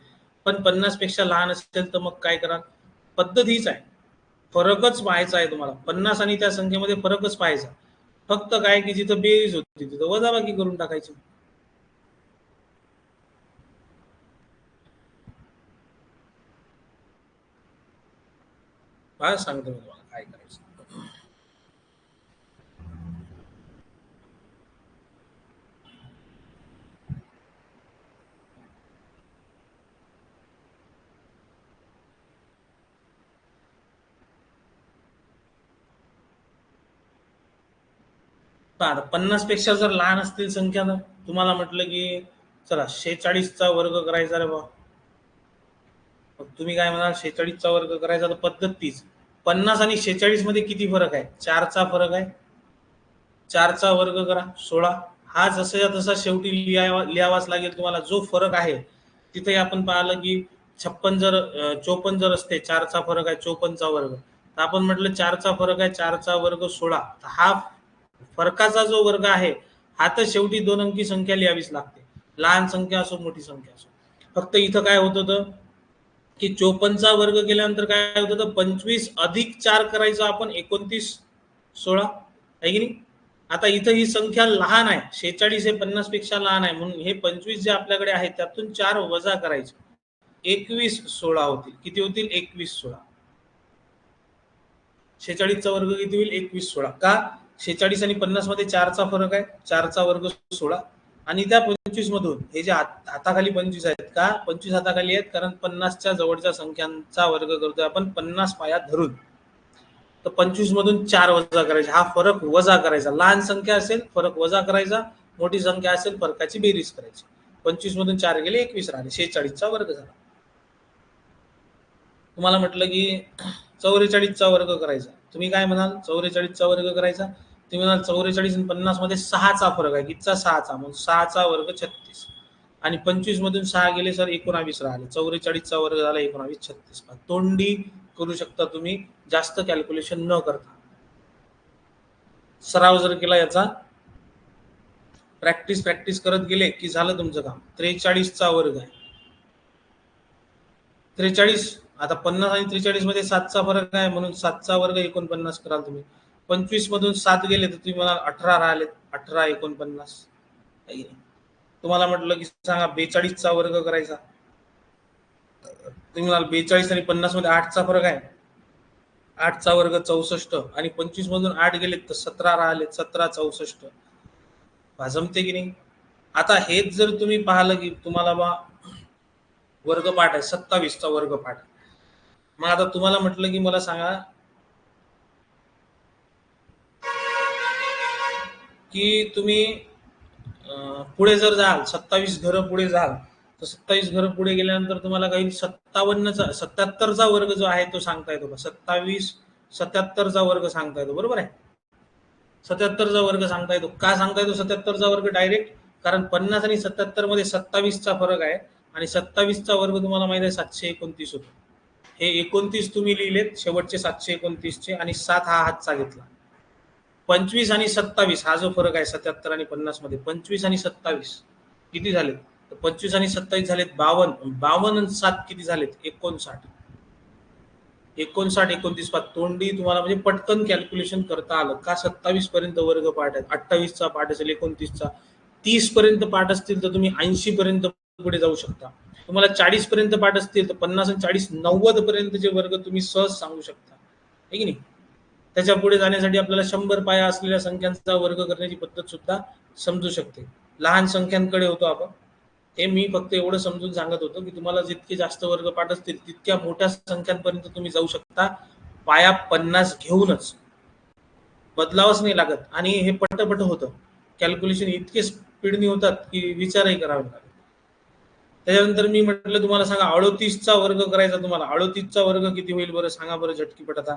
पण 50 पेक्षा लहान असेल, तर मग काय करा? पद्धत हीच आहे, फरकच पाहायचा आहे तुम्हाला. 50 आणि त्या संख्येमध्ये फरकच पाहायचा. फक्त काय की जिथं बेरीज होती तिथं वजाबाकी करून टाकायची. काय सांगतो मी तुम्हाला काय करायचं. आता 50 पेक्षा जर लहान असतील संख्या, तर तुम्हाला म्हटलं की चला 46चा वर्ग करायचा रे बा. मग तुम्ही काय म्हणाल? 46चा वर्ग करायचा, तर पद्धत तीच. 50 आणि 46 मध्ये किती फरक आहे? 4चा फरक आहे. 4चा वर्ग करा 16. हा जसा तसा शेवटी लिहावाच लागेल तुम्हाला. जो फरक आहे तिथे आपण पाहिलं की 56 जर 54 जर असते, 4चा फरक आहे 54चा वर्ग, तर आपण म्हटलं 4चा फरक आहे, 4चा वर्ग 16. हा फरकाचा जो वर्ग आहे, हा तर शेवटी 2 अंकी संख्या लिहावीच लागते, लहान संख्या असो मोठी संख्या असो. फक्त इथं काय होत होतं की 54चा वर्ग केल्यानंतर काय होत होतं, 25 अधिक 4 करायचं आपण, 29 16, आहे की नाही. आता इथं ही संख्या लहान आहे, 46 हे 50 पेक्षा लहान आहे, म्हणून हे 25 जे आपल्याकडे आहे त्यातून 4 वजा करायचे, 21 16 होतील. किती होतील? 21 16. 46चा वर्ग किती होईल? 21 16. का? 46 आणि 50 मध्ये 4चा फरक आहे, 4चा वर्ग 16. आणि त्या 25 मधून हे जे हाताखाली 25 आहेत, का 25 हाताखाली आहेत? कारण 50च्या जवळच्या संख्यांचा वर्ग करतोय आपण 50 पायात धरून. तर 25 मधून 4 वजा करायचे, हा फरक वजा करायचा. लहान संख्या असेल फरक वजा करायचा, मोठी संख्या असेल फरकाची बेरीज करायची. 25 मधून 4 गेले 21 राहिले, 46चा वर्ग झाला. तुम्हाला म्हटलं की 44चा वर्ग करायचा, तुम्ही काय म्हणाल? 44चा वर्ग करायचा, तुम्ही म्हणाल 44 आणि 50 मध्ये 6चा फरक आहे. कितीचा? 6चा. म्हणून 6चा वर्ग 36. आणि 25 मधून 6 गेले सर 19 राहिले. 44चा वर्ग झाला 19 36. तोंडी करू शकता तुम्ही, जास्त कॅल्क्युलेशन न करता. सराव जर केला याचा, प्रॅक्टिस करत गेले की झालं तुमचं काम. 43चा वर्ग आहे. 43. आता 50 आणि 43 मध्ये 7चा फरक आहे, म्हणून 7चा वर्ग 49 कराल तुम्ही. 25 मधून 7 गेले तर तुम्ही म्हणाल 18 राहिले, 18 49. तुम्हाला म्हटलं की सांगा 42चा वर्ग करायचा, तुम्ही म्हणाल 42 आणि 50 मध्ये 8चा फरक आहे, 8चा वर्ग 64. आणि 25 मधून 8 गेले तर 17 राहिले, 17 64. जमते की नाही. आता हेच जर तुम्ही पाहिलं की तुम्हाला बा वर्गपाठ आहे, 27चा वर्गपाठ. मग आता तुम्हाला म्हटलं की मला सांगा की तुम्ही पुढे जर जाल, 27 घरं पुढे जाल, तर 27 घर पुढे गेल्यानंतर तुम्हाला काही 57चा 77चा वर्ग जो आहे तो सांगता येतो का? 27 77चा वर्ग सांगता येतो, बरोबर आहे. 77चा वर्ग सांगता येतो. का सांगता येतो 77चा वर्ग डायरेक्ट? कारण 50 आणि 77 मध्ये 27चा फरक आहे आणि 27चा वर्ग तुम्हाला माहिती आहे 729 होतो. हे 29 तुम्ही लिहिलेत शेवटचे 729चे आणि 7 हा हातचा घेतला. 25 आणि 27 हा जो फरक आहे 77 आणि 50 मध्ये, 25 आणि 27 किती झाले? तर 25 आणि 27 झालेत 52. 52 आणि 7 किती झालेत? 59. 59 29 पाच तोंडी तुम्हाला म्हणजे पटकन कॅल्क्युलेशन करता आलं का? 27 पर्यंत वर्ग पाठ आहेत, 28चा पाठ असेल, 29चा, 30 पर्यंत पाठ असतील तर तुम्ही 80 पर्यंत पुढे जाऊ शकता. तुम्हाला 40 पर्यंत पाठ असतील तर 50 आणि 40 90 पर्यंतचे वर्ग तुम्ही सहज सांगू शकता, आहे की नाही. त्याच्या पुढे जाण्यासाठी आपल्याला 100 पाया असलेल्या संख्यांचा वर्ग करण्याची पद्धत सुद्धा समजू शकते. लहान संख्यांकडे होतो आपण. हे मी फक्त एवढं समजून सांगत होतो की तुम्हाला जितके जास्त वर्ग पाठ असतील तितक्या मोठ्या संख्यांपर्यंत तुम्ही जाऊ शकता, पाया 50 घेऊनच. बदलावच नाही लागत आणि हे पटपट होतं. कॅल्क्युलेशन इतके स्पीडनी होतात की विचारही करावे लागतात. त्याच्यानंतर मी म्हटलं तुम्हाला सांगा 38चा वर्ग करायचा. तुम्हाला 38चा वर्ग किती होईल बरं सांगा बरं झटकीपट. आता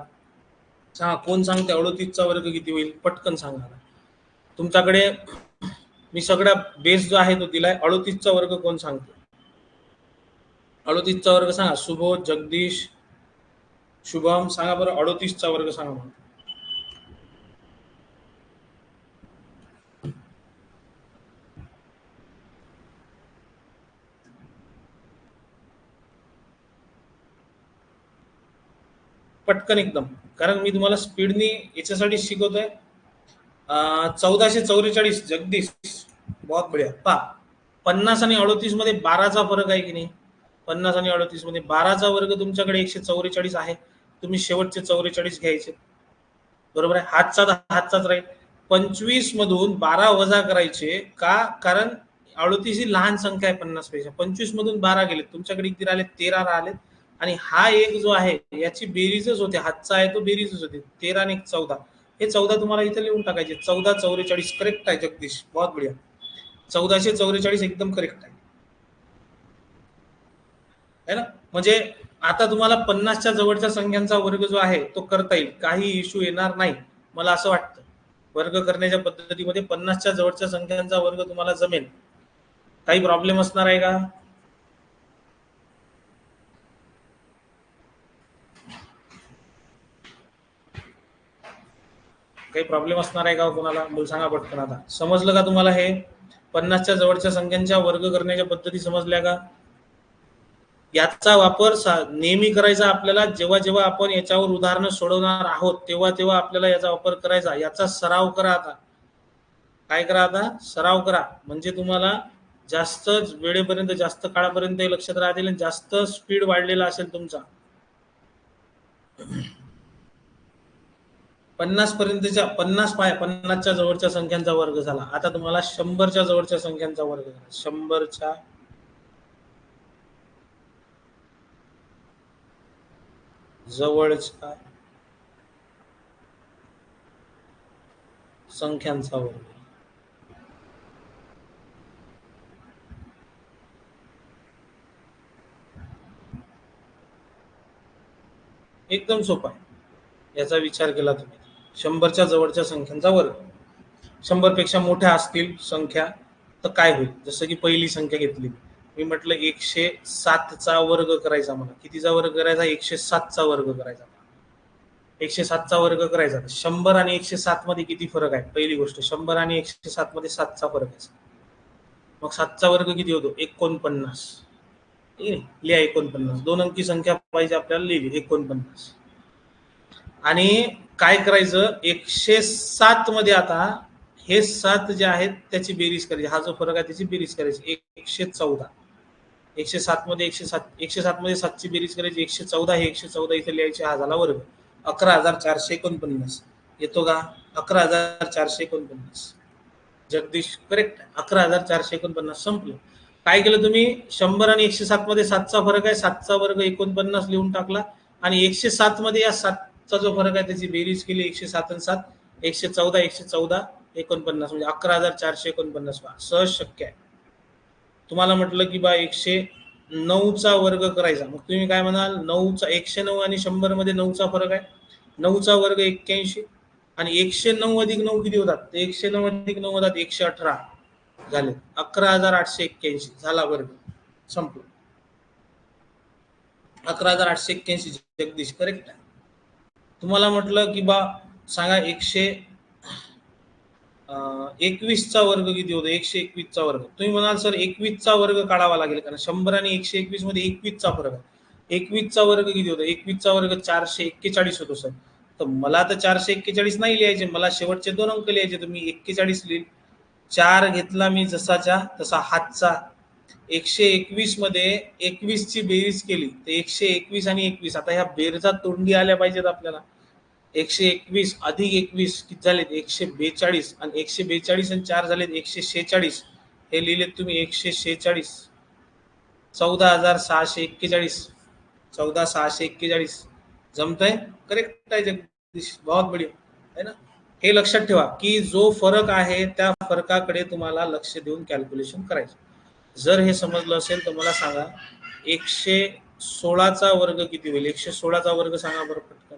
सांगा, कोण सांगते 38चा वर्ग किती होईल? पटकन सांगा. तुमच्याकडे मी सगळ्या बेस जो आहे तो दिलाय. 38चा वर्ग कोण सांगतो? 38चा वर्ग सांगा. सुबोध, जगदीश, शुभम, सांगा बरं 38चा वर्ग सांगा मला. पटकन एकदम, कारण मी तुम्हाला स्पीडनी याच्यासाठी शिकवतोय. 1444. जगदीश, बहुत बढिया. पा 50 आणि 38 मध्ये 12चा फरक आहे की नाही? 50 आणि 38 मध्ये 12चा वर्ग तुमच्याकडे 144 आहे. तुम्ही शेवटचे 44 घ्यायचे, बरोबर आहे. हातचा हातचाच राहील. 25 मधून 12 वजा करायचे का? कारण 38 ही लहान संख्या आहे 50 पेक्षा. 25 मधून 12 गेले, तुमच्याकडे किती राहिले? 13 राहिले. आणि हा एक जो आहे याची बेरीजच होते, हातचा आहे तो बेरीजच होते. 13 आणि 14, हे 14 तुम्हाला इथे लिहून टाकायचे. 1444 करेक्ट आहे जगदीश, बहुत बढिया. 1444 एकदम करेक्ट आहे ना. म्हणजे आता तुम्हाला 50च्या जवळच्या संख्यांचा वर्ग जो आहे तो करता येईल, काही इश्यू येणार नाही मला असं वाटतं. वर्ग करण्याच्या पद्धतीमध्ये 50च्या जवळच्या संख्यांचा वर्ग तुम्हाला जमेल, काही प्रॉब्लेम असणार आहे का? काही प्रॉब्लेम असणार आहे का कोणाला? बोल सांगा पटकन. आता समजलं का तुम्हाला? हे 50च्या जवळच्या संख्यांच्या वर्ग करण्याच्या पद्धती समजल्या का? याचा वापर नेहमी करायचा आपल्याला. जेव्हा जेव्हा आपण याच्यावर उदाहरणं सोडवणार आहोत तेव्हा तेव्हा आपल्याला याचा वापर करायचा. याचा सराव करा. आता काय करा? आता सराव करा, म्हणजे तुम्हाला जास्त वेळेपर्यंत जास्त काळापर्यंत लक्षात राहतील आणि जास्त स्पीड वाढलेला असेल तुमचा. 50 पर्यंतच्या 50 पाय 50च्या जवळच्या संख्यांचा वर्ग झाला. आता तुम्हाला 100च्या जवळच्या संख्यांचा वर्ग झाला. 100च्या जवळच्या संख्यांचा वर्ग. एकदम सोपा आहे. याचा विचार केला तुम्ही, 100च्या जवळच्या संख्यांचा वर्ग. 100 पेक्षा मोठ्या असतील संख्या तर काय होईल? जसं की पहिली संख्या घेतली, मी म्हटलं 107चा वर्ग करायचा. मला कितीचा वर्ग करायचा? 107चा वर्ग करायचा. 107चा वर्ग करायचा. 100 आणि 107 मध्ये किती फरक आहे? पहिली गोष्ट, 100 आणि 107 मध्ये 7चा फरक आहे. मग 7चा वर्ग किती होतो? 49. ठीक आहे, लिहा 49. 2 अंकी संख्या पाहिजे आपल्याला, लिहिली 49. आणि काय करायचं? 107 मध्ये आता हे 7 जे आहेत त्याची बेरीज करायची. हा जो फरक आहे त्याची बेरीज करायची. 114. 107 मध्ये 107 मध्ये 7 ची बेरीज करायची. 114 हे 114 इथे लिहायचे. हा झाला वर्ग. 11,449 येतो का? 11,449. जगदीश करेक्ट. 11,449 संपलं. काय केलं तुम्ही? 100 आणि 107 मध्ये 7चा फरक आहे. 7चा वर्ग 49 लिहून टाकला आणि 107 मध्ये या 7चा जो फरक आहे त्याची बेरीज केली. 107 आणि 7 114 114 49 म्हणजे 11,449. सहज शक्य आहे. तुम्हाला म्हटलं की बा 109चा वर्ग करायचा, मग तुम्ही काय म्हणाल, 9चा 109 आणि 100 मध्ये 9चा फरक आहे, 9चा वर्ग 81 आणि 109 अधिक 9 किती होतात, ते 109 अधिक 9 होतात 118 झाले, 11,881 झाला वर्ग, संपलं. 11,881 जगदीश करेक्ट आहे. तुम्हाला म्हटलं की बा सांगा 121चा वर्ग किती होतो, 121चा वर्ग, तुम्ही म्हणाल सर 21चा वर्ग काढावा लागेल, कारण 100 आणि 121 मध्ये 21चा फरक आहे. 21चा वर्ग किती होतो, 21चा वर्ग 441 होतो सर. तर मला तर 441 नाही लिहायचे, मला शेवटचे 2 अंक लिहायचे, तर मी 41 लिहिल. 4 घेतला मी जसाच्या तसा हातचा. 121 मध्ये 21 ची बेरीज केली तर 121 आणि 21, आता ह्या बेरजा तोंडी आल्या पाहिजेत आपल्याला. 121 अधिक 21 किती झालेत, 142 आणि 142 आणि 4 झालेत 146, हे लिहिलेत तुम्ही 146, 14,641, 14,641 जमतंय, करेक्ट आहे जगदीश, बहुत बढिया है ना. हे लक्षात ठेवा की जो फरक आहे त्या फरकाकडे तुम्हाला लक्ष देऊन कॅल्क्युलेशन करायचं. जर हे समजलं असेल तर मला सांगा 116चा वर्ग किती होईल, 116चा वर्ग सांगा बरं पटकन.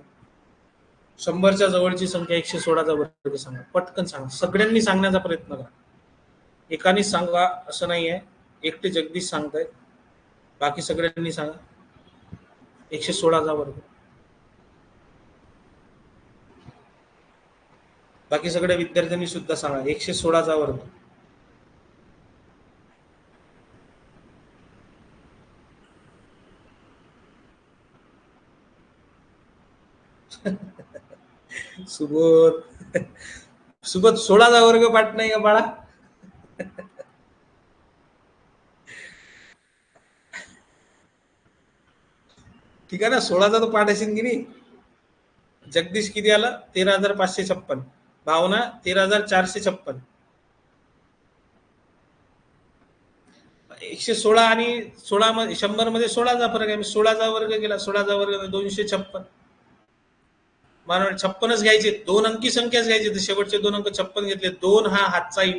100च्या जवळची संख्या 116चा वर्ग सांगा, पटकन सांगा, सगळ्यांनी सांगण्याचा प्रयत्न करा, एकाने सांगा असं नाही आहे, एकटे जगदीश सांगताय, बाकी सगळ्यांनी सांगा 116चा वर्ग, बाकी सगळ्या विद्यार्थ्यांनी सुद्धा सांगा 116चा वर्ग. सुबोध सुबोध 16चा वर्ग पाठ नाही का बाळा? ठीक आहे ना, 16चा तो पाठ असेल की नाही. जगदीश किती आला, 13,556, भावना 13,456, 116 आणि 16 मध्ये 100 मध्ये 16चा फरक आहे, 16चा वर्ग केला, 16चा वर्ग 256, मला 56च घ्यायचे, 2 अंकी संख्याच घ्यायची, तर शेवटचे 2 अंक 56 घेतले, 2 हा हातचा येईल,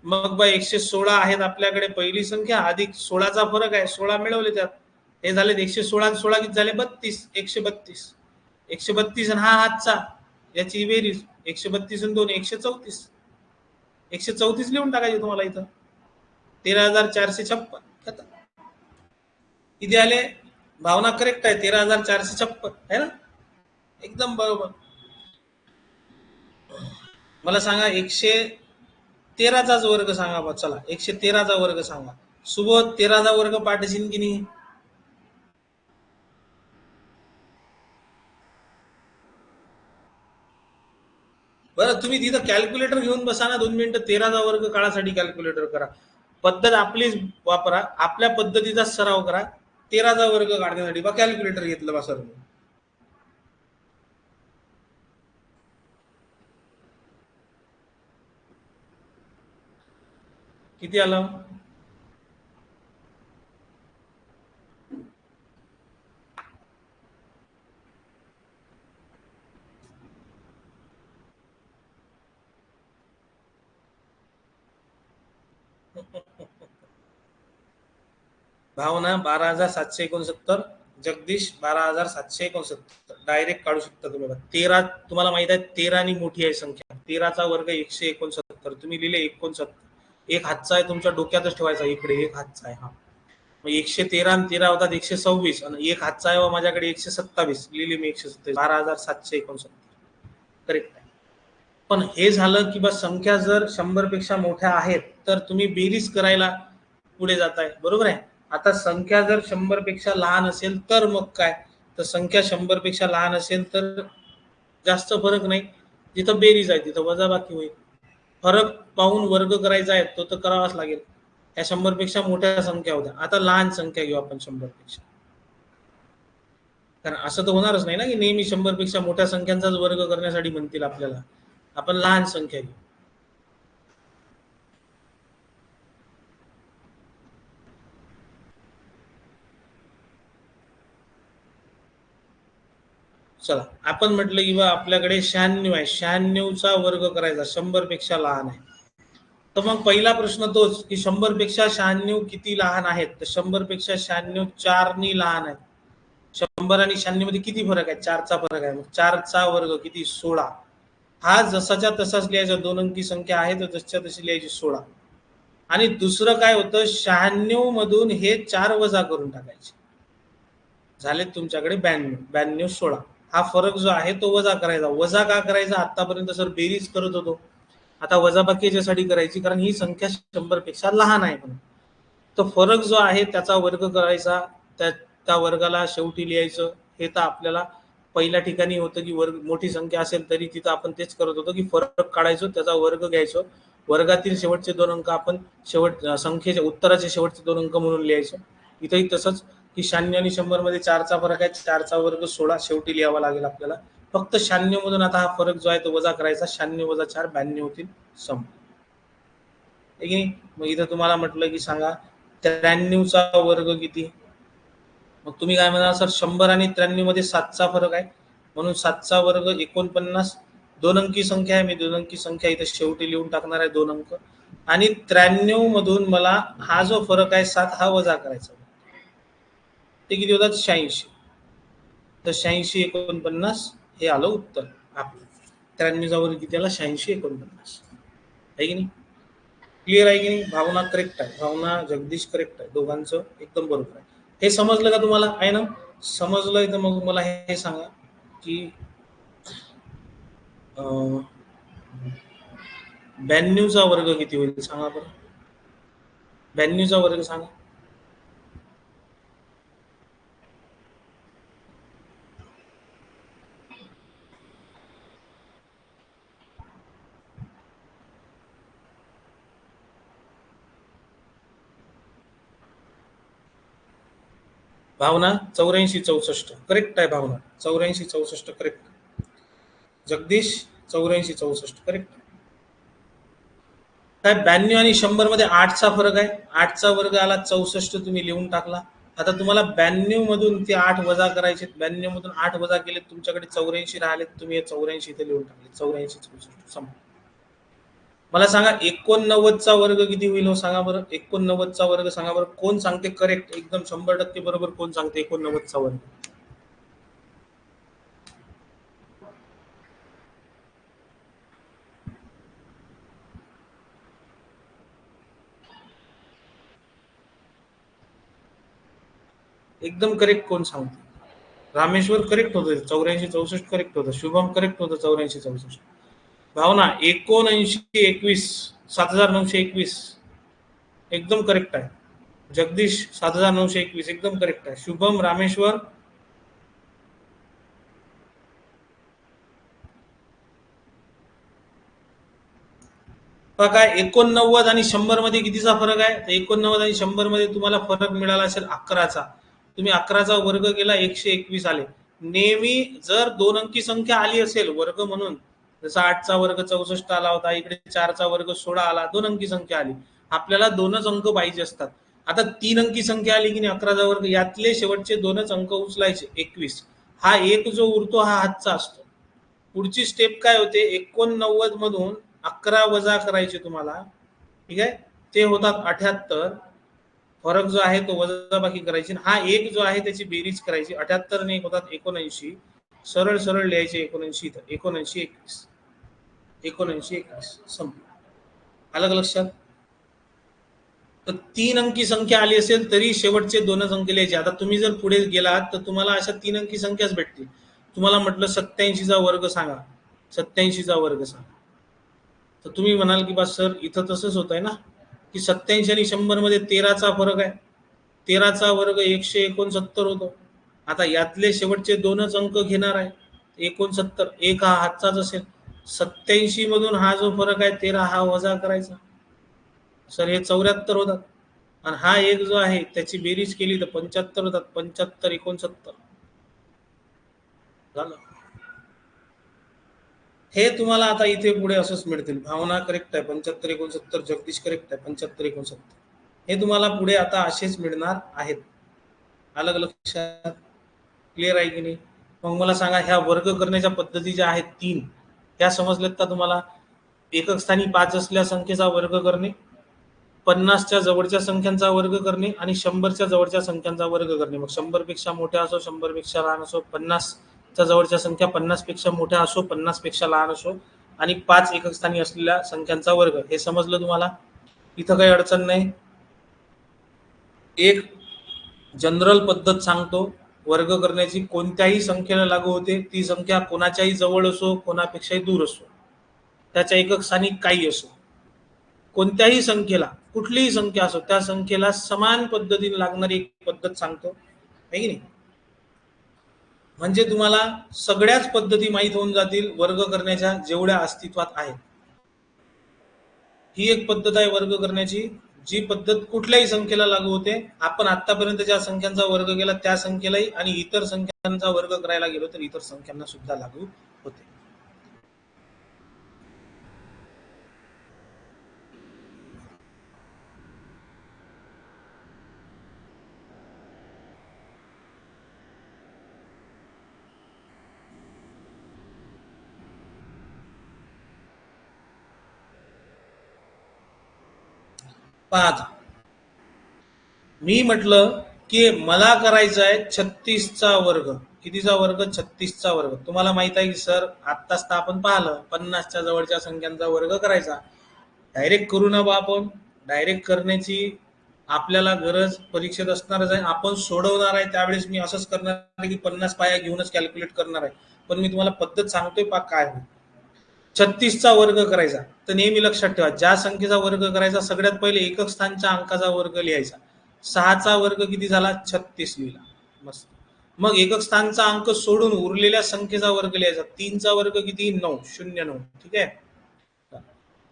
मग बा 116 आहेत आपल्याकडे पहिली संख्या, अधिक 16चा फरक आहे, 16 मिळवले त्यात, हे झाले 116, 16 किती झाले 32, 132, 132 आणि हा हातचा, याची बेरीज 132 आणि 2 134, 134 लिहून टाकायचे तुम्हाला इथं, 13,456 किती आले, भावना करेक्ट आहे, 13,456 है ना, एकदम बरोबर. मला सांगा 113चा वर्ग सांगा बा, चला 113चा वर्ग सांगा. सुबोध 13चा वर्ग पाठ असेल की नाही? बरं तुम्ही तिथं कॅल्क्युलेटर घेऊन बसा ना, 2 मिनिटं 13चा वर्ग काळासाठी कॅल्क्युलेटर करा, पद्धत आपलीच वापरा, आपल्या पद्धतीचा सराव करा, 13चा वर्ग काढण्यासाठी बा कॅल्क्युलेटर घेतलं बा सर. किती आलं? भावना 12,769, जगदीश 12,769, डायरेक्ट काढू शकता तुम्ही. 13 तुम्हाला माहित आहे 13 आणि मोठी आहे संख्या, 13चा वर्ग 169, तुम्ही लिहिले 69, एक हातचा आहे तुमच्या डोक्यातच ठेवायचा, इकडे एक हातचा आहे, हा मग 113 आणि 13 होतात 126, आणि एक हातचा आहे माझ्याकडे 127, लिहिले मी 127, 12,769 करेक्ट आहे. पण हे झालं की बा संख्या जर 100 पेक्षा मोठ्या आहेत तर तुम्ही बेरीज करायला पुढे जाताय, बरोबर आहे. आता संख्या जर 100 पेक्षा लहान असेल तर मग काय, तर संख्या 100 पेक्षा लहान असेल तर जास्त फरक नाही, जिथं बेरीज आहे तिथं वजाबाकी होईल, फरक पाहून वर्ग करायचा आहे तो तर करावाच लागेल. या 100 पेक्षा मोठ्या संख्या होत्या, आता लहान संख्या घेऊ आपण 100 पेक्षा, कारण असं तर होणारच नाही ना की नेहमी 100 पेक्षा मोठ्या संख्यांचाच वर्ग करण्यासाठी म्हणतील आपल्याला, आपण लहान संख्या घेऊ. चला आपण म्हटलं की बा आपल्याकडे 96 आहे, 96चा वर्ग करायचा 100 पेक्षा लहान आहे, तर मग पहिला प्रश्न तोच की 100 पेक्षा 96 किती लहान आहेत? तर 100 पेक्षा 96 4 नी लहान आहेत. 100 आणि 96 मध्ये किती फरक आहे? 4चा फरक आहे. मग 4चा वर्ग किती? 16. हा जसाच्या तसाच लिहायचा, 2 अंकी संख्या आहे तर जसच्या तशी लिहायची 16. आणि दुसरं काय होतं, 96 मधून हे 4 वजा करून टाकायचे, झाले तुमच्याकडे 92. 92 16. हा फरक जो आहे तो वजा करायचा. वजा का करायचा? आतापर्यंत सर बेरीज करत होतो, आता वजाबाकी याच्यासाठी करायची कारण ही संख्या 100 पेक्षा लहान आहे म्हणून. तो फरक जो आहे त्याचा वर्ग करायचा, त्या वर्गाला शेवटी लिहायचं. हे तर आपल्याला पहिल्या ठिकाणी होतं की वर्ग मोठी संख्या असेल तरी तिथं आपण तेच करत होतो की फरक काढायचो, त्याचा वर्ग घ्यायचो, वर्गातील शेवटचे 2 अंक आपण संख्येचे उत्तराचे शेवटचे 2 अंक म्हणून लिहायचो. इथंही तसंच की 96 आणि 100 मध्ये 4चा फरक आहे, 4चा वर्ग 16 शेवटी लिहावा लागेल आपल्याला. फक्त 96 मधून आता हा फरक जो आहे तो वजा करायचा, 96 वजा 4 92 होतील. सम ठीक आहे. मग इथं तुम्हाला म्हटलं की सांगा 93चा वर्ग किती? मग तुम्ही काय म्हणाल सर, 100 आणि 93 मध्ये 7चा फरक आहे म्हणून 7चा वर्ग 49. 2 अंकी संख्या आहे, मी 2 अंकी संख्या इथे शेवटी लिहून टाकणार आहे 2 अंक. आणि 93 मधून मला हा जो फरक आहे 7 हा वजा करायचा, ते किती होतात? 86. तर 86 49 हे आलं उत्तर आपलं. 93चा वर्ग किती आला? 86 49. आहे की नाही? क्लिअर आहे की नाही? भावना करेक्ट आहे, भावना जगदीश करेक्ट आहे, दोघांचं एकदम बरोबर आहे. हे समजलं का तुम्हाला? आहे ना? समजलं तर मग मला हे सांगा की 92चा वर्ग किती होईल सांगा बरं. 92चा वर्ग सांगा. भावना 84 64 करेक्ट आहे. भावना 84 64 करेक्ट. जगदीश 84 64 करेक्ट. काय 92 आणि 100 मध्ये 8चा फरक आहे. 8चा वर्ग आला 64, तुम्ही लिहून टाकला. आता तुम्हाला 92 मधून ते 8 वजा करायचे, 92 मधून 8 वजा केले तुमच्याकडे 84 राहिले, तुम्ही हे 84 इथे लिहून टाकले. 84 64 सम. मला सांगा 89चा वर्ग किती होईल हो सांगा बरं. 89चा वर्ग सांगा बरं, कोण सांगते करेक्ट एकदम 100% बरोबर, कोण सांगते 89चा वर्ग? एकदम करेक्ट कोण सांगते? रामेश्वर करेक्ट होतं, 84 64 करेक्ट होतं. शुभम करेक्ट होतं, 84 64. भावना 79 21 7921 एकदम करेक्ट आहे. जगदीश 7921 एकदम करेक्ट आहे. शुभम, रामेश्वर काय 89 आणि 100 मध्ये कितीचा फरक आहे? तर 89 आणि 100 मध्ये तुम्हाला फरक मिळाला असेल 11चा. तुम्ही 11चा वर्ग केला 121 आले. नेहमी जर 2 अंकी संख्या आली असेल वर्ग म्हणून, जसा 8चा वर्ग 64 आला होता, इकडे 4चा वर्ग 16 आला, 2 अंकी संख्या आली, आपल्याला 2च अंक पाहिजे असतात. आता 3 अंकी संख्या आली की नाही 11चा वर्ग, यातले शेवटचे 2च अंक उचलायचे 21. हा एक जो उरतो हा हातचा असतो. पुढची स्टेप काय होते, 89 मधून 11 वजा करायचे तुम्हाला, ठीक आहे, ते होतात 78. फरक जो आहे तो वजाबाकी करायची, हा एक जो आहे त्याची बेरीज करायची. 78 ने 1 होतात 79. सरळ सरळ लिहायचे 79 इथं, 79 21 79 21 संपलं. अलग लक्षात? तर 3 अंकी संख्या आली असेल तरी शेवटचे 2च अंक लिहायचे. आता तुम्ही जर पुढे गेलात तर तुम्हाला अशा 3 अंकी संख्याच भेटतील. तुम्हाला म्हटलं 87चा वर्ग सांगा, 87चा वर्ग सांगा, तर तुम्ही म्हणाल की बा सर इथं तसंच होत आहे ना की 87 आणि 100 मध्ये 13चा फरक आहे. 13चा वर्ग 169 होतो. आता यातले शेवटचे 2च अंक घेणार आहे. 69 एक हा हातचाच असेल. 87 मधून हा जो फरक आहे 13 हा वजा करायचा. सर हे 74 होतात. आणि हा एक जो आहे त्याची बेरीज केली तर 75 होतात. 75 69 झालं. हे तुम्हाला आता इथे पुढे असंच मिळतील. भावना करेक्ट आहे 75 69, जगदीश करेक्ट आहे 75 69. हे तुम्हाला पुढे आता असेच मिळणार आहेत. अलग लक्षात? क्लिअर आहे की नाही? मग मला सांगा ह्या वर्ग करण्याच्या पद्धती ज्या आहेत 3, ह्या समजल्यात का तुम्हाला? एकक स्थानी 5 असलेल्या संख्येचा वर्ग करणे, 50च्या जवळच्या संख्यांचा वर्ग करणे आणि 100च्या जवळच्या संख्यांचा वर्ग करणे. मग 100 पेक्षा मोठ्या असो, 100 पेक्षा लहान असो, 50च्या जवळच्या संख्या 50 पेक्षा मोठ्या असो, 50 पेक्षा लहान असो आणि 5 एकक स्थानी असलेल्या संख्यांचा वर्ग. हे समजलं तुम्हाला? इथं काही अडचण नाही. एक जनरल पद्धत सांगतो वर्ग करण्याची, कोणत्याही संख्येला लागू होते. ती संख्या कोणाच्याही जवळ असो, कोणापेक्षाही दूर असो, त्याच्या एकक स्थानी काही असो, कोणत्याही संख्येला, कुठलीही संख्या असो, त्या संख्येला समान पद्धतीने लागणारी एक पद्धत सांगतो, आहे की नाही? म्हणजे तुम्हाला सगळ्याच पद्धती माहीत होऊन जातील वर्ग करण्याच्या जेवढ्या अस्तित्वात आहेत. ही एक पद्धत आहे वर्ग करण्याची, जी पद्धत कुठल्याही संख्येला लागू होते. आपण आतापर्यंत ज्या संख्यांचा वर्ग केला त्या संख्येलाही आणि इतर संख्यांचा वर्ग करायला गेलो तर इतर संख्यांना सुद्धा लागू होते. पहा, मी म्हटलं की मला करायचा आहे 36चा वर्ग. कितीचा वर्ग? 36चा वर्ग. तुम्हाला माहित आहे की सर आत्ताच तर आपण पाहिलं 50च्या जवळच्या संख्यांचा वर्ग करायचा. डायरेक्ट करू ना बा, आपण डायरेक्ट करण्याची आपल्याला गरज परीक्षेत असणारच आहे. आपण सोडवणार आहे त्यावेळेस मी असंच करणार आहे की 50 पाया घेऊनच कॅल्क्युलेट करणार आहे. पण मी तुम्हाला पद्धत सांगतोय पा काय होईल. 36चा वर्ग करायचा तर नेहमी लक्षात ठेवा, ज्या संख्येचा वर्ग करायचा सगळ्यात पहिले एकक स्थानच्या अंकाचा वर्ग लिहायचा. 6चा वर्ग किती झाला? 36 लिहिला. मस्त. मग एकक स्थानचा अंक सोडून उरलेल्या संख्येचा वर्ग लिहायचा. 3चा वर्ग किती? 9, 09. ठीक आहे.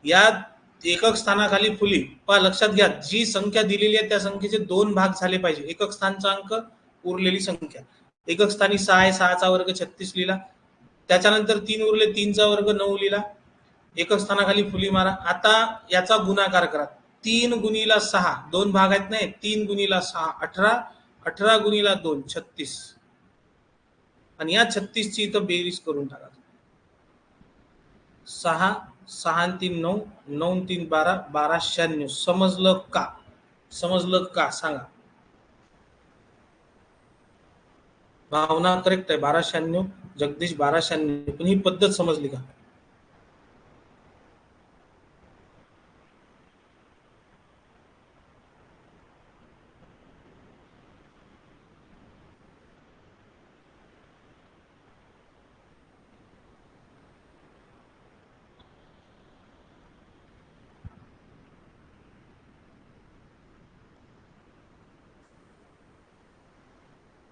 या एकक स्थानाखाली फुली पहा, लक्षात घ्या, जी संख्या दिलेली आहे त्या संख्येचे 2 भाग झाले पाहिजे. एकक स्थानचा अंक, उरलेली संख्या. एकक स्थानी 6 आहे, 6चा वर्ग 36 लिहिला. त्याच्यानंतर 3 उरले, 3चा वर्ग 9 लिहिला. एकक स्थानाखाली फुली मारा. आता याचा गुणाकार करा. 3 गुणिला 6, 2 भाग आहेत नाही, 3 गुणिला 6 18, 18 गुणिला 2 36. आणि या 36 ची इथं बेरीज करून टाका. 6 6 3 9, 9 3 12, 12 96. समजलं का? समजलं का सांगा. भावना करेक्ट आहे, 1296. जगदीश 1296. पण ही पद्धत समजली का?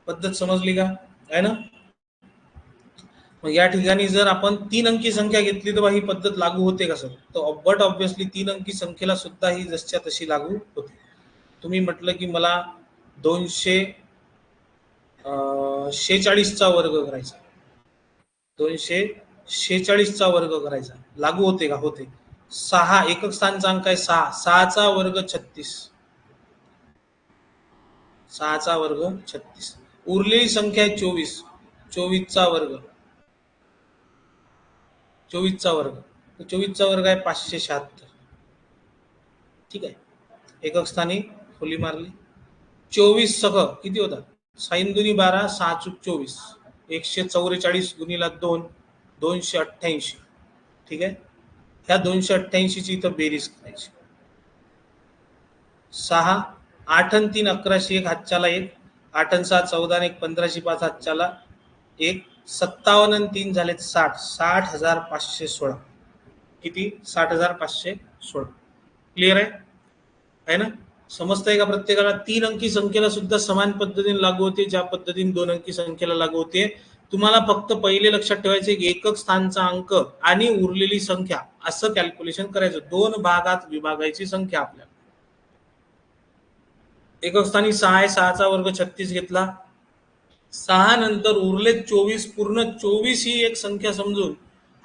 पद्धत समजली का? आहे ना? मग या ठिकाणी जर आपण 3 अंकी संख्या घेतली तर ही पद्धत लागू होते का सर? तर बट ऑब्विसली 3 अंकी संख्येला सुद्धा ही जसच्या तशी लागू होते. तुम्ही म्हटलं की मला 246चा वर्ग करायचा, 246चा वर्ग करायचा, लागू होते का? होते. 6 एकक स्थानचा अंक आहे 6, 6चा वर्ग 36, 6चा वर्ग 36. उरलेली संख्या आहे 24, 24चा वर्ग, 24चा वर्ग. 24चा वर्ग आहे 576. ठीक आहे. एकक स्थानी फुली मारली. 24 सह किती होतात? 6 दुनी 12, 6 चूक 24, 144 गुणिला 2, 288. ठीक आहे. ह्या 288 ची इथं बेरीज करायची. 6 8 आणि 3 11, 1 हातच्याला 1, 8 आणि 6 14, 1 15, 5 हातच्याला 1, 57 आणि 3 झालेत 60, 60,516. किती? 60,516. क्लिअर आहे? आहे ना? समजतंय का प्रत्येकाला? 3 अंकी संख्येला सुद्धा समान पद्धतीने लागू होते ज्या पद्धतीने 2 अंकी संख्येला लागू होते. तुम्हाला फक्त पहिले लक्षात ठेवायचे की एकक स्थानचा अंक आणि उरलेली संख्या असं कॅल्क्युलेशन करायचं. 2 भागात विभागायची संख्या आपल्याला. एकक स्थानी 6 आहे, 6चा वर्ग 36 घेतला. 6 नंतर उरले 24, पूर्ण 24 ही एक संख्या समजून,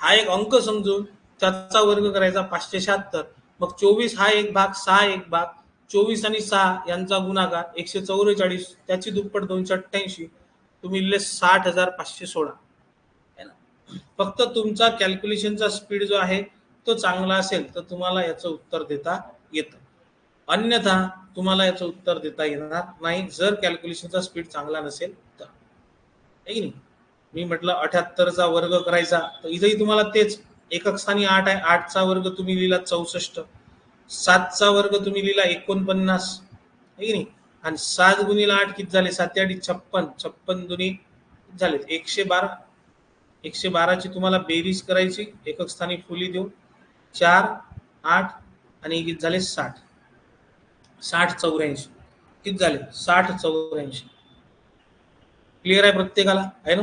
हा एक अंक समजून त्याचा वर्ग करायचा 576. मग 24 हा एक भाग, 6 एक भाग, 24 आणि 6 यांचा गुणाकार 144, त्याची दुप्पट 288. तुम्ही लिहिले 60,516. फक्त तुमचा कॅल्क्युलेशनचा स्पीड जो आहे तो चांगला असेल तर तुम्हाला याचं उत्तर देता येतं, अन्यथा तुम्हाला याचं उत्तर देता येणार नाही जर कॅल्क्युलेशनचा स्पीड चांगला नसेल तर, आहे की नाही. मी म्हटलं 78चा वर्ग करायचा, तर इथेही तुम्हाला तेच एकक स्थानी 8 आहे, 8चा वर्ग तुम्ही लिहिला 64, 7चा वर्ग तुम्ही लिहिला 49, आहे की नाही. आणि 7 गुणिले 8 किती झाले, 7 8 56, 56 दुनी झाले 112. 112ची तुम्हाला बेरीज करायची एकक स्थानी फुली देऊन, 4 8 आणि किती झाले 60, 60 84 किती झाले 60 84. क्लिअर आहे प्रत्येकाला, आहे ना.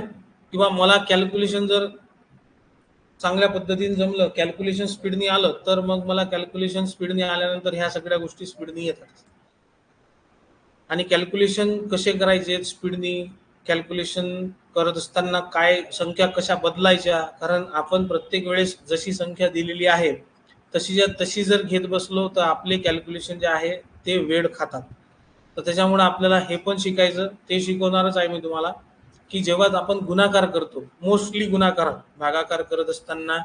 किंवा मला कॅल्क्युलेशन जर चांगल्या पद्धतीने जमलं, कॅल्क्युलेशन स्पीडनी आलं, तर मग मला कॅल्क्युलेशन स्पीडनी आल्यानंतर ह्या सगळ्या गोष्टी स्पीडनी येतात. आणि कॅल्क्युलेशन कसे करायचे स्पीडनी, कॅल्क्युलेशन करत असताना काय संख्या कशा बदलायच्या, कारण आपण प्रत्येक वेळेस जशी संख्या दिलेली आहे तशी जर घेत बसलो तर आपले कॅल्क्युलेशन जे आहे ते वेळ खातात. तर त्याच्यामुळे आपल्याला हे पण शिकायचं, ते शिकवणारच आहे मी तुम्हाला, की जेव्हा आपण गुणाकार करतो, मोस्टली गुणाकार, भागाकार करत असताना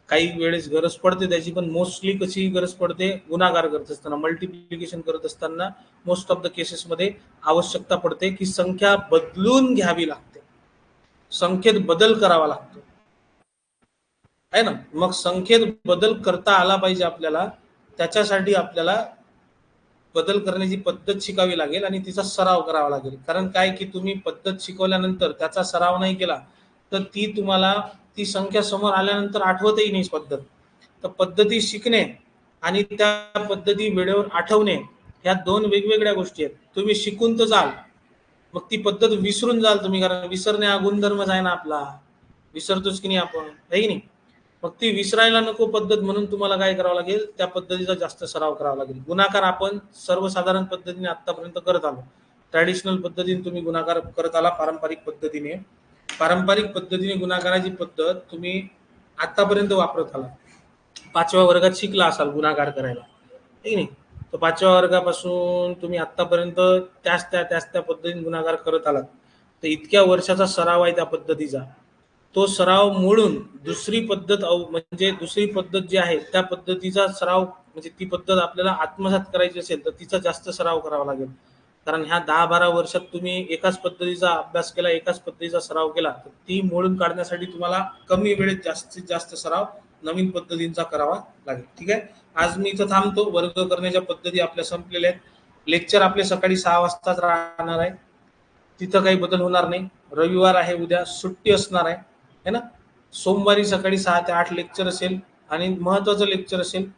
काही वेळेस गरज पडते त्याची, पण मोस्टली कशी गरज पडते, गुणाकार करत असताना, मल्टिप्लिकेशन करत असताना मोस्ट ऑफ द केसेसमध्ये आवश्यकता पडते की संख्या बदलून घ्यावी लागते, संख्येत बदल करावा लागतो, आहे ना. मग संख्येत बदल करता आला पाहिजे आपल्याला, त्याच्यासाठी आपल्याला बदल करण्याची पद्धत शिकावी लागेल आणि तिचा सराव करावा लागेल. कारण काय की तुम्ही पद्धत शिकवल्यानंतर त्याचा सराव नाही केला तर ती संख्या समोर आल्यानंतर आठवतही नाही पद्धत. तर पद्धती शिकणे आणि त्या पद्धती वेळेवर आठवणे ह्या दोन वेगवेगळ्या गोष्टी आहेत. तुम्ही शिकून तर जाल, मग ती पद्धत विसरून जाल तुम्ही, कारण विसरणे हा गुणधर्मच आहे ना आपला, विसरतोच की नाही आपण, आहे की नाही. मग ती विसरायला नको पद्धत म्हणून तुम्हाला काय करावं लागेल, त्या पद्धतीचा जास्त सराव करावा लागेल. गुणाकार आपण सर्वसाधारण पद्धतीने आतापर्यंत करत आलो, ट्रॅडिशनल पद्धतीने तुम्ही गुणाकार करत आला, पारंपरिक पद्धतीने गुणाकाराची पद्धत तुम्ही आतापर्यंत वापरत आला, 5व्या वर्गात शिकला असाल गुणाकार करायला, ठीक नाही. तर 5व्या वर्गापासून तुम्ही आतापर्यंत त्याच त्या पद्धतीने गुणाकार करत आलात. तर इतक्या वर्षाचा सराव आहे त्या पद्धतीचा, तो सराव मोडून दुसरी पद्धत, म्हणजे दुसरी पद्धत जी आहे त्या पद्धतीचा सराव, म्हणजे ती पद्धत आपल्याला आत्मसात करायची असेल तर तिचा जास्त सराव करावा लागेल. कारण ह्या 10-12 वर्षात तुम्ही एकाच पद्धतीचा अभ्यास केला, एकाच पद्धतीचा सराव केला, तर ती मोडून काढण्यासाठी तुम्हाला कमी वेळेत जास्तीत जास्त सराव नवीन पद्धतींचा करावा लागेल. ठीक आहे, आज मी इथं थांबतो. वर्ग करण्याच्या पद्धती आपल्या संपलेल्या आहेत. लेक्चर आपले सकाळी 6 वाजताच राहणार आहे, तिथं काही बदल होणार नाही. रविवार आहे, उद्या सुट्टी असणार आहे ना. सोमवारी सकाळी 6 ते 8 लेक्चर असेल आणि महत्वाचं लेक्चर असेल.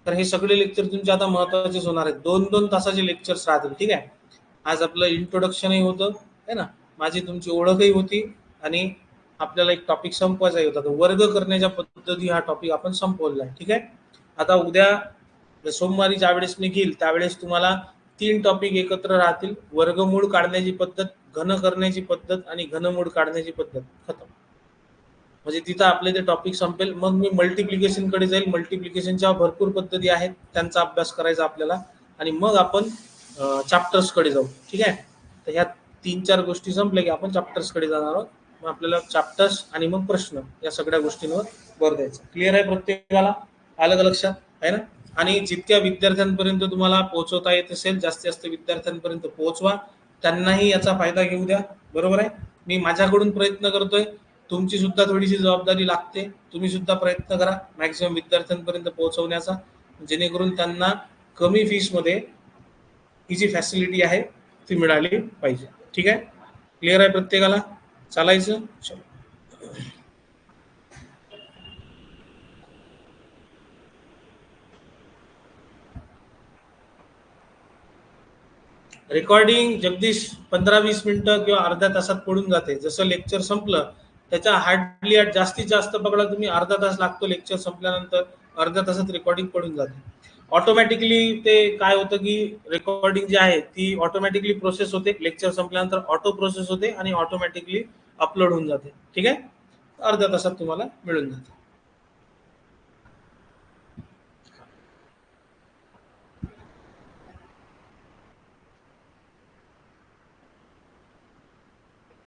तर हे सगळे लेक्चर तुमचे आता महत्वाचेच होणार आहेत, 2-2 तासाचे लेक्चर्स राहतील. ठीक आहे, आज आपलं इंट्रोडक्शनही होतं, है ना, माझी तुमची ओळखही होती आणि आपल्याला एक टॉपिक संपवायचा होता. तर वर्ग करण्याच्या पद्धती हा टॉपिक आपण संपवलेला आहे. ठीक आहे, आता उद्या सोमवारी ज्यावेळेस मी घेईल त्यावेळेस तुम्हाला 3 टॉपिक एकत्र राहतील, वर्गमूळ काढण्याची पद्धत, घन करण्याची पद्धत आणि घनमूळ काढण्याची पद्धत. खतम, म्हणजे तिथं आपले ते टॉपिक संपेल. मग मी मल्टिप्लिकेशन कडे जाईल, मल्टिप्लिकेशनच्या भरपूर पद्धती आहेत, त्यांचा अभ्यास करायचा आपल्याला, आणि मग आपण चॅप्टर्स कडे जाऊ. ठीक आहे, तर ह्या 3-4 गोष्टी संपल्या की आपण चॅप्टर्स कडे जाणार आहोत. मग आपल्याला चॅप्टर्स आणि मग प्रश्न या सगळ्या गोष्टींवर भर द्यायचा. क्लिअर आहे प्रत्येकाला, आलं का लक्षात, आहे ना. आणि जितक्या विद्यार्थ्यांपर्यंत तुम्हाला पोहोचवता येत असेल जास्तीत जास्त विद्यार्थ्यांपर्यंत पोहोचवा, त्यांनाही याचा फायदा घेऊ द्या. बरोबर आहे, मी माझ्याकडून प्रयत्न करतोय, तुमची सुद्धा थोडीशी जबाबदारी लागते. तुम्ही सुद्धा प्रयत्न करा मॅक्सिमम विद्यार्थ्यांपर्यंत पोहोचवण्याचा, जेणेकरून त्यांना कमी फीसमध्ये ही जी फॅसिलिटी आहे ती मिळाली पाहिजे. ठीक आहे, क्लिअर आहे प्रत्येकाला, चालायचं. चलो, रेकॉर्डिंग जगदीश 15-20 मिनिटं किंवा अर्ध्या तासात पडून जाते. जसं लेक्चर संपलं त्याच्या हार्डली जास्तीत जास्त पकडा तुम्ही अर्धा तास लागतो, लेक्चर संपल्यानंतर अर्ध्या तासात रेकॉर्डिंग पडून जाते. ऑटोमॅटिकली ते काय होतं की रेकॉर्डिंग जी आहे ती ऑटोमॅटिकली प्रोसेस होते, लेक्चर संपल्यानंतर ऑटो प्रोसेस होते आणि ऑटोमॅटिकली अपलोड होऊन जाते. ठीक आहे, अर्ध्या तासात तुम्हाला मिळून जाते.